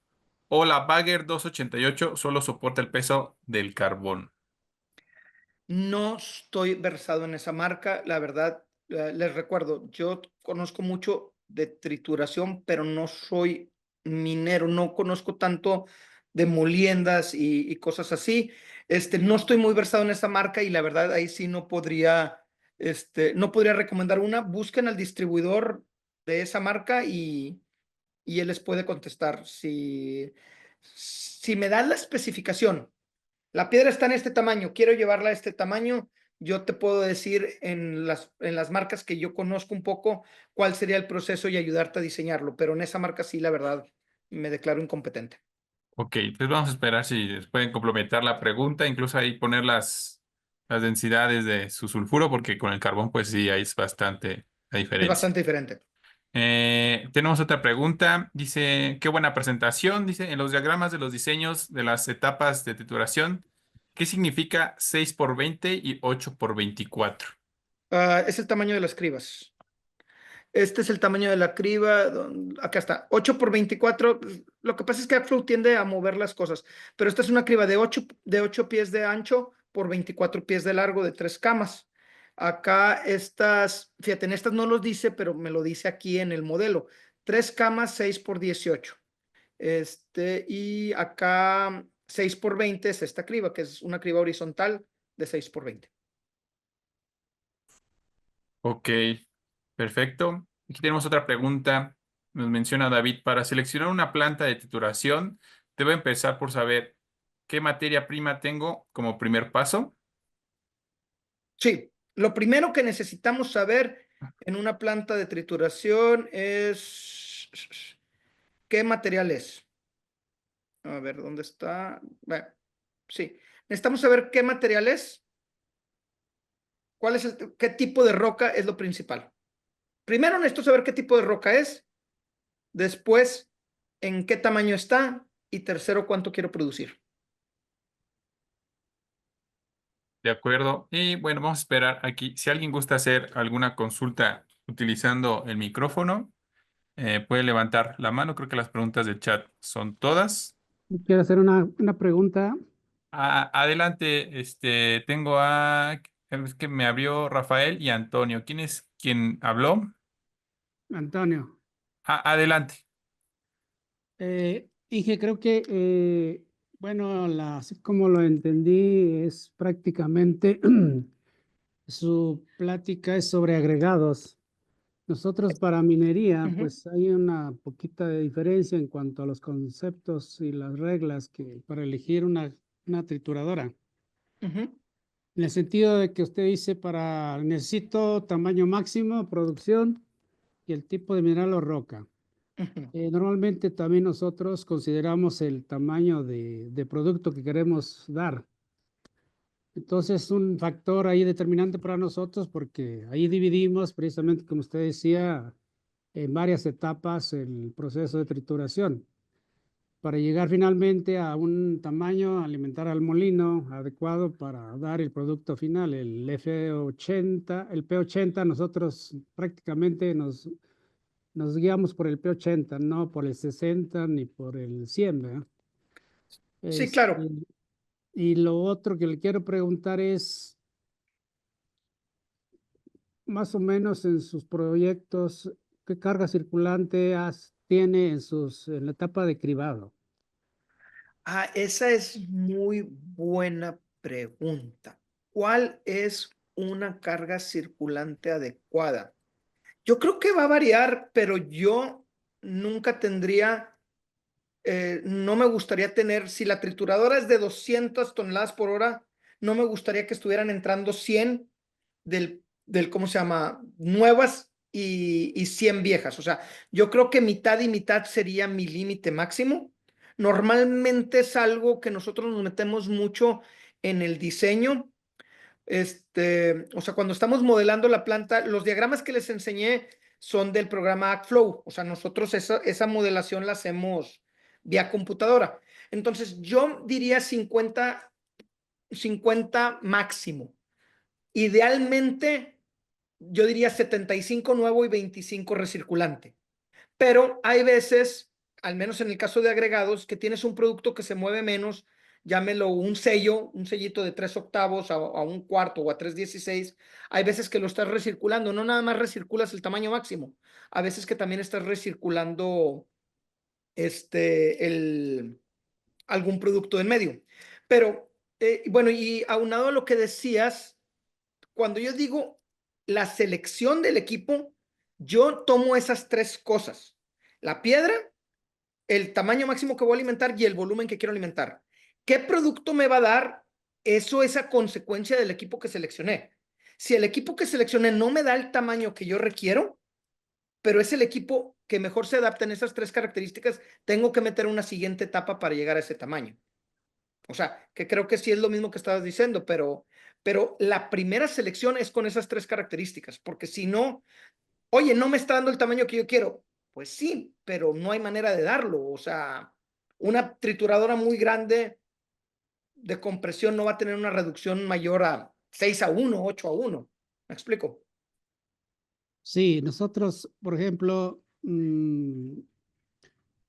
¿O la Bagger 288 solo soporta el peso del carbón?
No estoy versado en esa marca, la verdad, les recuerdo, yo conozco mucho de trituración, pero no soy minero, no conozco tanto de moliendas y cosas así. No estoy muy versado en esa marca y la verdad ahí sí no podría recomendar una. Busquen al distribuidor de esa marca y él les puede contestar. Si me dan la especificación, la piedra está en este tamaño, quiero llevarla a este tamaño, yo te puedo decir en las marcas que yo conozco un poco cuál sería el proceso y ayudarte a diseñarlo, pero en esa marca sí, la verdad, me declaro incompetente.
Ok, entonces vamos a esperar si les pueden complementar la pregunta, incluso ahí poner las densidades de su sulfuro, porque con el carbón pues sí, ahí es bastante la
Es
diferencia.
bastante diferente.
Tenemos otra pregunta. Dice, qué buena presentación. Dice, en los diagramas de los diseños de las etapas de trituración, ¿qué significa 6 por 20 y 8 por 24?
Es el tamaño de las cribas. Este es el tamaño de la criba. Acá está, 8 por 24. Lo que pasa es que AppFlow tiende a mover las cosas, pero esta es una criba de 8 pies de ancho por 24 pies de largo de 3 camas. Acá estas, fíjate, en estas no los dice, pero me lo dice aquí en el modelo. 3 camas, 6 por 18. Y acá 6 por 20 es esta criba, que es una criba horizontal de 6 por 20.
Ok, perfecto. Aquí tenemos otra pregunta. Nos menciona David, para seleccionar una planta de trituración, debo empezar por saber qué materia prima tengo como primer paso.
Sí, lo primero que necesitamos saber en una planta de trituración es qué material es. A ver, ¿dónde está? Bueno, sí, necesitamos saber qué material es, qué tipo de roca es lo principal. Primero necesito saber qué tipo de roca es, después en qué tamaño está y tercero cuánto quiero producir.
De acuerdo. Y bueno, vamos a esperar aquí. Si alguien gusta hacer alguna consulta utilizando el micrófono, puede levantar la mano. Creo que las preguntas del chat son todas.
Quiero hacer una pregunta,
Adelante, tengo es que me abrió Rafael y Antonio. ¿Quién es quien habló?
Antonio.
Adelante.
Inge, creo que, bueno, así como lo entendí, es prácticamente su plática es sobre agregados. Nosotros para minería,
Ujú,
pues hay una poquita de diferencia en cuanto a los conceptos y las reglas que para elegir una trituradora.
ujú,
En el sentido de que usted dice necesito tamaño máximo, producción y el tipo de mineral o roca.
ujú.
Normalmente también nosotros consideramos el tamaño de producto que queremos dar. Entonces, un factor ahí determinante para nosotros porque ahí dividimos precisamente, como usted decía, en varias etapas el proceso de trituración para llegar finalmente a un tamaño alimentar al molino adecuado para dar el producto final, el F80, el P80. Nosotros prácticamente nos guiamos por el P80, no por el 60 ni por el 100, ¿verdad?
Sí, claro.
Y lo otro que le quiero preguntar es, más o menos en sus proyectos, ¿qué carga circulante tiene en la etapa de cribado?
Ah, esa es muy buena pregunta. ¿Cuál es una carga circulante adecuada? Yo creo que va a variar, pero yo nunca tendría, no me gustaría tener, si la trituradora es de 200 toneladas por hora, no me gustaría que estuvieran entrando 100 ¿cómo se llama? Nuevas y 100 viejas. O sea, yo creo que mitad y mitad sería mi límite máximo. Normalmente es algo que nosotros nos metemos mucho en el diseño. O sea, cuando estamos modelando la planta, los diagramas que les enseñé son del programa ActFlow. O sea, nosotros esa modelación la hacemos vía computadora. Entonces, yo diría 50 máximo. Idealmente, yo diría 75 nuevo y 25 recirculante. Pero hay veces, al menos en el caso de agregados, que tienes un producto que se mueve menos, llámelo un sello, un sellito de 3/8 a un cuarto o a 3/16. Hay veces que lo estás recirculando, no nada más recirculas el tamaño máximo, a veces que también estás recirculando algún producto en medio. Pero, bueno, y aunado a lo que decías, cuando yo digo la selección del equipo, yo tomo esas tres cosas: la piedra, el tamaño máximo que voy a alimentar y el volumen que quiero alimentar. ¿Qué producto me va a dar? Eso es a consecuencia del equipo que seleccioné. Si el equipo que seleccioné no me da el tamaño que yo requiero, pero es el equipo que mejor se adapta en esas tres características, tengo que meter una siguiente etapa para llegar a ese tamaño. O sea, que creo que sí es lo mismo que estabas diciendo, pero la primera selección es con esas tres características, porque si no, oye, no me está dando el tamaño que yo quiero. Pues sí, pero no hay manera de darlo. O sea, una trituradora muy grande de compresión no va a tener una reducción mayor a 6/1, 8/1. ¿Me explico?
Sí, nosotros, por ejemplo,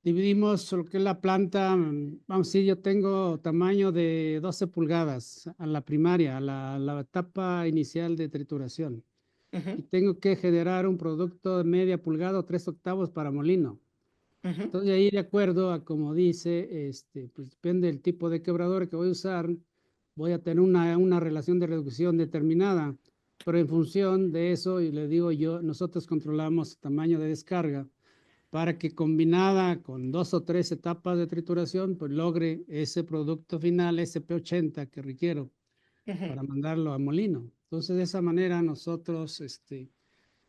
dividimos lo que es la planta. Vamos a decir, yo tengo tamaño de 12 pulgadas a la primaria, a la etapa inicial de trituración. Y
Ujú,
tengo que generar un producto de media pulgada o 3/8 para molino.
ujú,
Entonces, ahí de acuerdo a como dice, pues depende del tipo de quebrador que voy a usar, voy a tener una relación de reducción determinada, pero en función de eso, y le digo yo, nosotros controlamos tamaño de descarga para que combinada con 2 o 3 etapas de trituración, pues logre ese producto final, ese P80 que requiero
ujú.
para mandarlo a molino. Entonces, de esa manera nosotros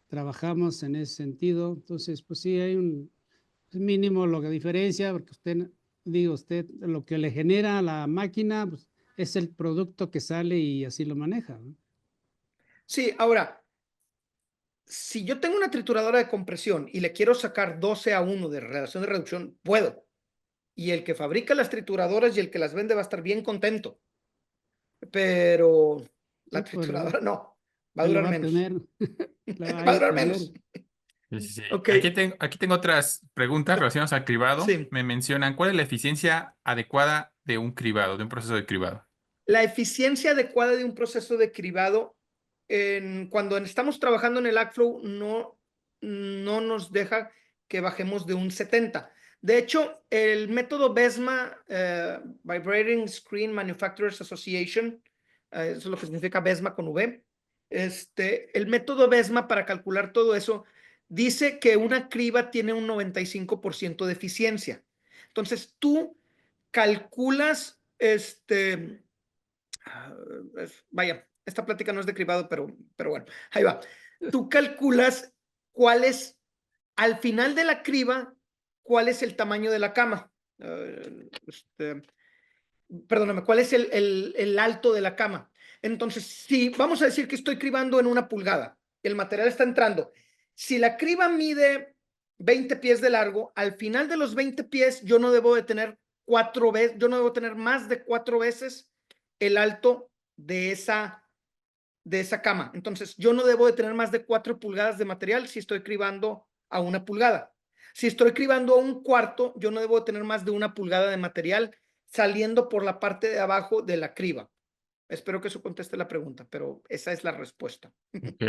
trabajamos en ese sentido. Entonces, pues sí, hay un mínimo lo que diferencia, porque usted, lo que le genera a la máquina, pues, es el producto que sale y así lo maneja, ¿no?
Sí, ahora, si yo tengo una trituradora de compresión y le quiero sacar 12/1 de relación de reducción, puedo. Y el que fabrica las trituradoras y el que las vende va a estar bien contento. Pero
Sí,
la
pues
trituradora no, va a
ahí lo
durar
va a
menos.
tener, la va
Va a
a
durar
tener.
menos.
Sí, sí, sí.
Ok,
Aquí tengo otras preguntas relacionadas al cribado.
sí.
Me mencionan, ¿cuál es la eficiencia adecuada de un cribado, de un proceso de cribado?
La eficiencia adecuada de un proceso de cribado, cuando estamos trabajando en el ActFlow, no nos deja que bajemos de un 70. De hecho, el método BESMA, Vibrating Screen Manufacturers Association, eso es lo que significa BESMA con V. El método BESMA para calcular todo eso dice que una criba tiene un 95% de eficiencia. Entonces, tú calculas, vaya, esta plática no es de cribado, pero bueno, ahí va. Tú calculas cuál es, al final de la criba, cuál es el tamaño de la cama. Perdóname, cuál es el alto de la cama. Entonces, si vamos a decir que estoy cribando en 1 pulgada, el material está entrando. Si la criba mide 20 pies de largo, al final de los 20 pies yo no debo de tener 4 veces, yo no debo tener más de 4 veces el alto de esa cama. Entonces, yo no debo de tener más de 4 pulgadas de material si estoy cribando a 1 pulgada. Si estoy cribando a 1/4, yo no debo de tener más de 1 pulgada de material saliendo por la parte de abajo de la criba. Espero que eso conteste la pregunta, pero esa es la respuesta.
Ok.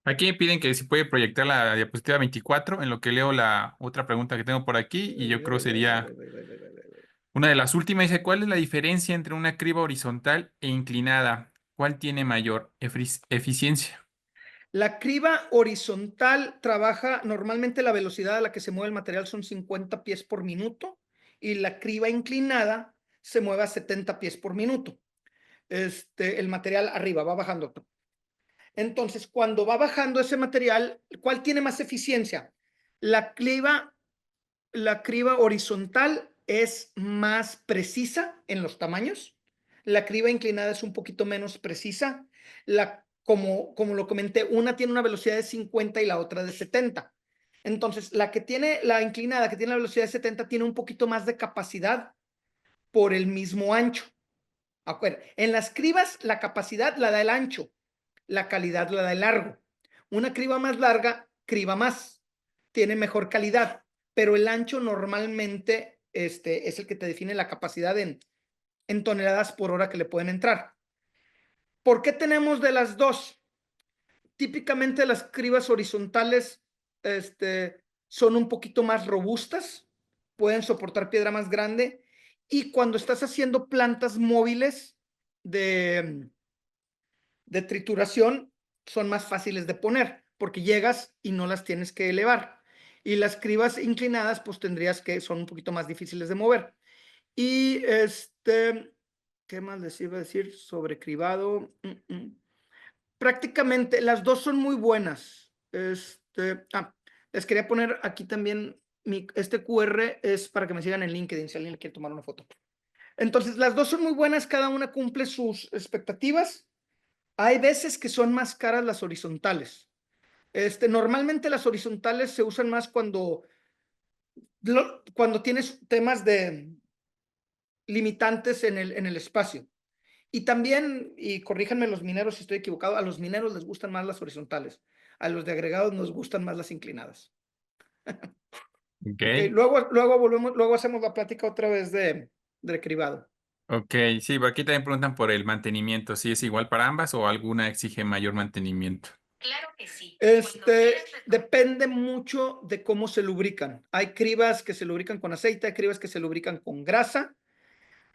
Aquí me piden que si puede proyectar la diapositiva 24, en lo que leo la otra pregunta que tengo por aquí, y yo creo sería una de las últimas. Dice, ¿cuál es la diferencia entre una criba horizontal e inclinada? ¿Cuál tiene mayor eficiencia?
La criba horizontal trabaja, normalmente la velocidad a la que se mueve el material son 50 pies por minuto y la criba inclinada se mueve a 70 pies por minuto. El material arriba va bajando. Entonces, cuando va bajando ese material, ¿cuál tiene más eficiencia? La criba horizontal es más precisa en los tamaños. La criba inclinada es un poquito menos precisa. Como lo comenté, una tiene una velocidad de 50 y la otra de 70. Entonces, la inclinada, que tiene la velocidad de 70, tiene un poquito más de capacidad por el mismo ancho. En las cribas, la capacidad la da el ancho, la calidad la da el largo. Una criba más larga, criba más, tiene mejor calidad, pero el ancho normalmente es el que te define la capacidad en toneladas por hora que le pueden entrar. ¿Por qué tenemos de las dos? Típicamente las cribas horizontales son un poquito más robustas, pueden soportar piedra más grande, y cuando estás haciendo plantas móviles de trituración son más fáciles de poner porque llegas y no las tienes que elevar. Y las cribas inclinadas, pues son un poquito más difíciles de mover. Y ¿qué más les iba a decir sobre cribado? Prácticamente las dos son muy buenas. Les quería poner aquí también, este QR es para que me sigan en LinkedIn si alguien le quiere tomar una foto. Entonces, las dos son muy buenas, cada una cumple sus expectativas. Hay veces que son más caras las horizontales. Normalmente las horizontales se usan más cuando tienes temas de limitantes en el espacio. Y también, y corríjanme los mineros si estoy equivocado, a los mineros les gustan más las horizontales. A los de agregados nos gustan más las inclinadas.
Ok.
Luego hacemos la plática otra vez de cribado.
Ok, sí, por aquí también preguntan por el mantenimiento, si es igual para ambas o alguna exige mayor mantenimiento.
Claro que sí.
Depende mucho de cómo se lubrican. Hay cribas que se lubrican con aceite, hay cribas que se lubrican con grasa.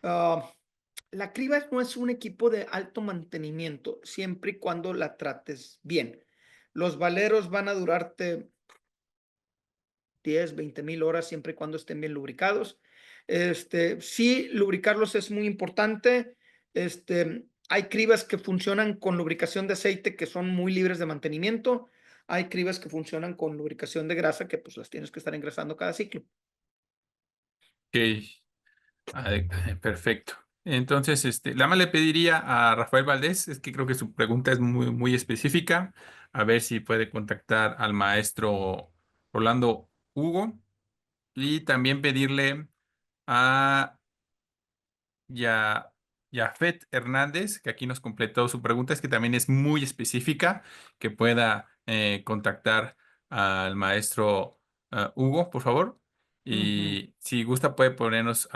La criba no es un equipo de alto mantenimiento, siempre y cuando la trates bien. Los valeros van a durarte 10, 20 mil horas, siempre y cuando estén bien lubricados. Sí, lubricarlos es muy importante. Hay cribas que funcionan con lubricación de aceite que son muy libres de mantenimiento. Hay cribas que funcionan con lubricación de grasa que pues las tienes que estar engrasando cada ciclo.
Ok, perfecto. Entonces, nada más le pediría a Rafael Valdés, es que creo que su pregunta es muy, muy específica, a ver si puede contactar al maestro Rolando Hugo y también pedirle a Ya, Yafet Hernández, que aquí nos completó su pregunta, es que también es muy específica, que pueda contactar al maestro Hugo, por favor. Y si gusta, puede ponernos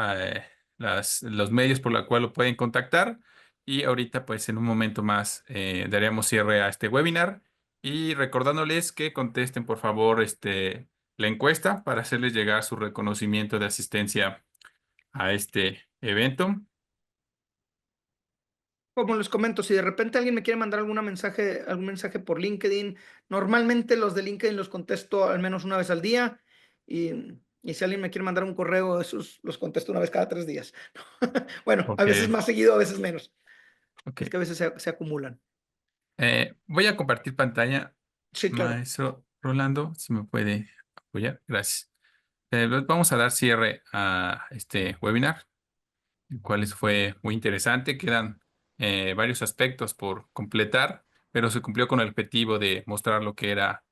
los medios por los cuales lo pueden contactar. Y ahorita, pues en un momento más, daremos cierre a este webinar. Y recordándoles que contesten, por favor, la encuesta para hacerles llegar su reconocimiento de asistencia a este evento.
Como les comento, si de repente alguien me quiere mandar algún mensaje por LinkedIn, normalmente los de LinkedIn los contesto al menos una vez al día y si alguien me quiere mandar un correo, esos los contesto una vez cada 3 días. Bueno, a veces
Ok,
más seguido, a veces menos.
ok.
Es que a veces se acumulan.
Voy a compartir pantalla,
Sí, claro.
maestro Rolando, si me puede apoyar. Gracias. Vamos a dar cierre a este webinar, el cual fue muy interesante. Quedan varios aspectos por completar, pero se cumplió con el objetivo de mostrar lo que era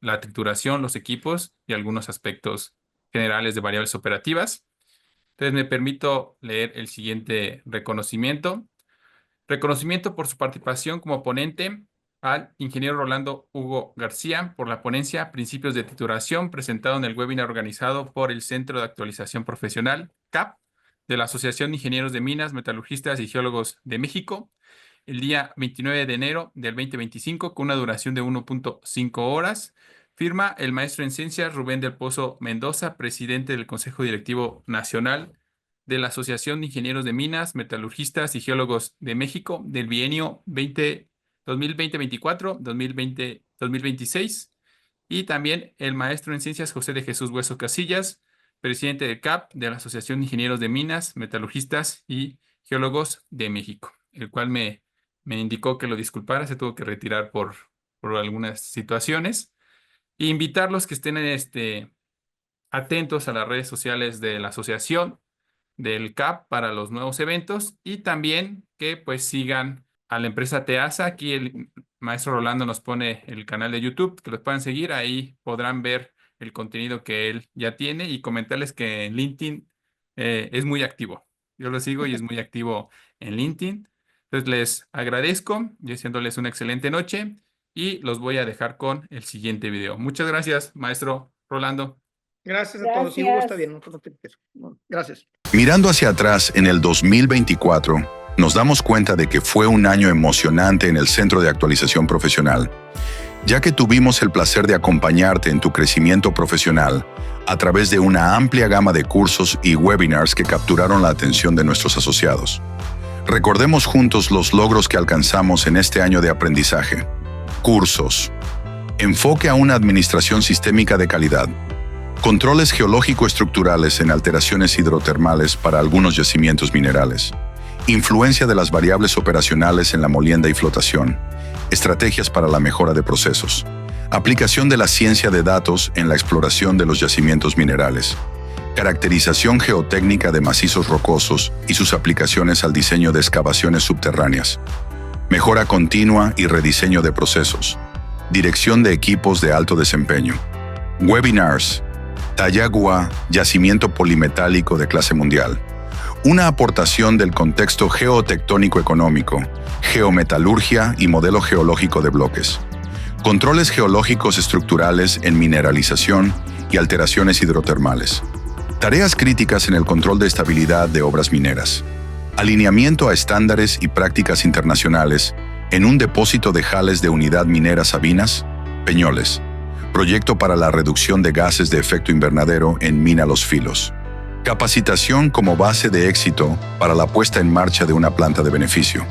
la trituración, los equipos y algunos aspectos generales de variables operativas. Entonces me permito leer el siguiente reconocimiento. Reconocimiento por su participación como ponente al ingeniero Rolando Hugo García por la ponencia Principios de Titulación presentado en el webinar organizado por el Centro de Actualización Profesional, CAP, de la Asociación de Ingenieros de Minas, Metalurgistas y Geólogos de México, el día 29 de enero del 2025, con una duración de 1.5 horas. Firma el maestro en ciencias Rubén del Pozo Mendoza, presidente del Consejo Directivo Nacional de la Asociación de Ingenieros de Minas, Metalurgistas y Geólogos de México del bienio 2020-24, 2020-2026. Y también el maestro en ciencias José de Jesús Hueso Casillas, presidente del CAP de la Asociación de Ingenieros de Minas, Metalurgistas y Geólogos de México, el cual me indicó que lo disculpara, se tuvo que retirar por algunas situaciones. E invitarlos que estén atentos a las redes sociales de la asociación, del CAP para los nuevos eventos y también que pues sigan a la empresa Teasa. Aquí el maestro Rolando nos pone el canal de YouTube, que los puedan seguir, ahí podrán ver el contenido que él ya tiene y comentarles que en LinkedIn es muy activo. Yo lo sigo y es muy activo en LinkedIn. Entonces les agradezco, deseándoles una excelente noche y los voy a dejar con el siguiente video. Muchas gracias, maestro Rolando.
Gracias a todos. Si Hugo está bien, no te pido. Gracias.
Mirando hacia atrás en el 2024, nos damos cuenta de que fue un año emocionante en el Centro de Actualización Profesional, ya que tuvimos el placer de acompañarte en tu crecimiento profesional a través de una amplia gama de cursos y webinars que capturaron la atención de nuestros asociados. Recordemos juntos los logros que alcanzamos en este año de aprendizaje. Cursos. Enfoque a una administración sistémica de calidad. Controles geológico-estructurales en alteraciones hidrotermales para algunos yacimientos minerales. Influencia de las variables operacionales en la molienda y flotación. Estrategias para la mejora de procesos. Aplicación de la ciencia de datos en la exploración de los yacimientos minerales. Caracterización geotécnica de macizos rocosos y sus aplicaciones al diseño de excavaciones subterráneas. Mejora continua y rediseño de procesos. Dirección de equipos de alto desempeño. Webinars. Tayagua, yacimiento polimetálico de clase mundial. Una aportación del contexto geotectónico económico, geometalurgia y modelo geológico de bloques. Controles geológicos estructurales en mineralización y alteraciones hidrotermales. Tareas críticas en el control de estabilidad de obras mineras. Alineamiento a estándares y prácticas internacionales en un depósito de jales de Unidad Minera Sabinas, Peñoles. Proyecto para la reducción de gases de efecto invernadero en Mina Los Filos. Capacitación como base de éxito para la puesta en marcha de una planta de beneficio.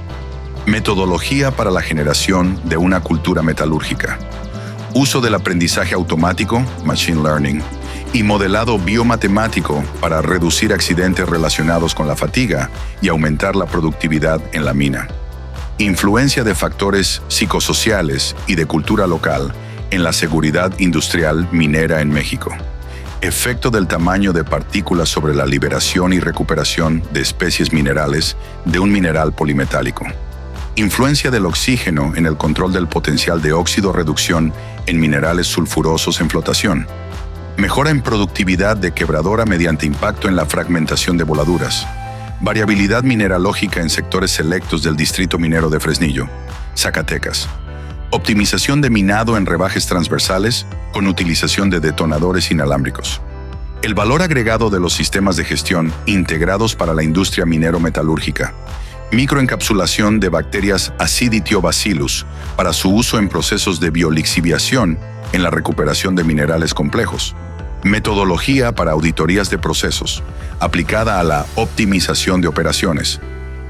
Metodología para la generación de una cultura metalúrgica. Uso del aprendizaje automático, Machine Learning, y modelado biomatemático para reducir accidentes relacionados con la fatiga y aumentar la productividad en la mina. Influencia de factores psicosociales y de cultura local en la seguridad industrial minera en México. Efecto del tamaño de partículas sobre la liberación y recuperación de especies minerales de un mineral polimetálico. Influencia del oxígeno en el control del potencial de óxido-reducción en minerales sulfurosos en flotación. Mejora en productividad de quebradora mediante impacto en la fragmentación de voladuras. Variabilidad mineralógica en sectores selectos del Distrito Minero de Fresnillo, Zacatecas. Optimización de minado en rebajes transversales con utilización de detonadores inalámbricos. El valor agregado de los sistemas de gestión integrados para la industria minero-metalúrgica. Microencapsulación de bacterias Aciditiobacillus para su uso en procesos de biolixiviación en la recuperación de minerales complejos. Metodología para auditorías de procesos, aplicada a la optimización de operaciones.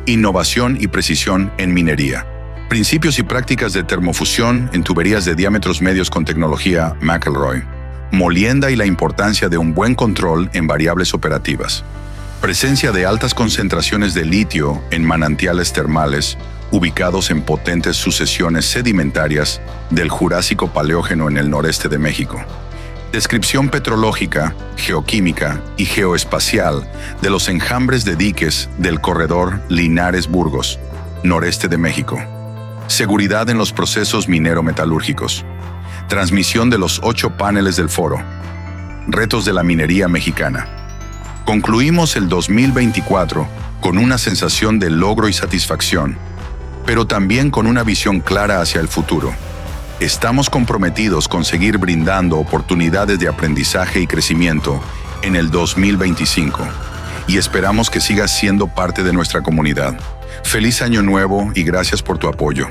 Innovación y precisión en minería. Principios y prácticas de termofusión en tuberías de diámetros medios con tecnología McElroy. Molienda y la importancia de un buen control en variables operativas. Presencia de altas concentraciones de litio en manantiales termales ubicados en potentes sucesiones sedimentarias del Jurásico Paleógeno en el noreste de México. Descripción petrológica, geoquímica y geoespacial de los enjambres de diques del corredor Linares-Burgos, noreste de México. Seguridad en los procesos minero-metalúrgicos. Transmisión de los 8 paneles del foro. Retos de la minería mexicana. Concluimos el 2024 con una sensación de logro y satisfacción, pero también con una visión clara hacia el futuro. Estamos comprometidos con seguir brindando oportunidades de aprendizaje y crecimiento en el 2025 y esperamos que sigas siendo parte de nuestra comunidad. Feliz Año Nuevo y gracias por tu apoyo.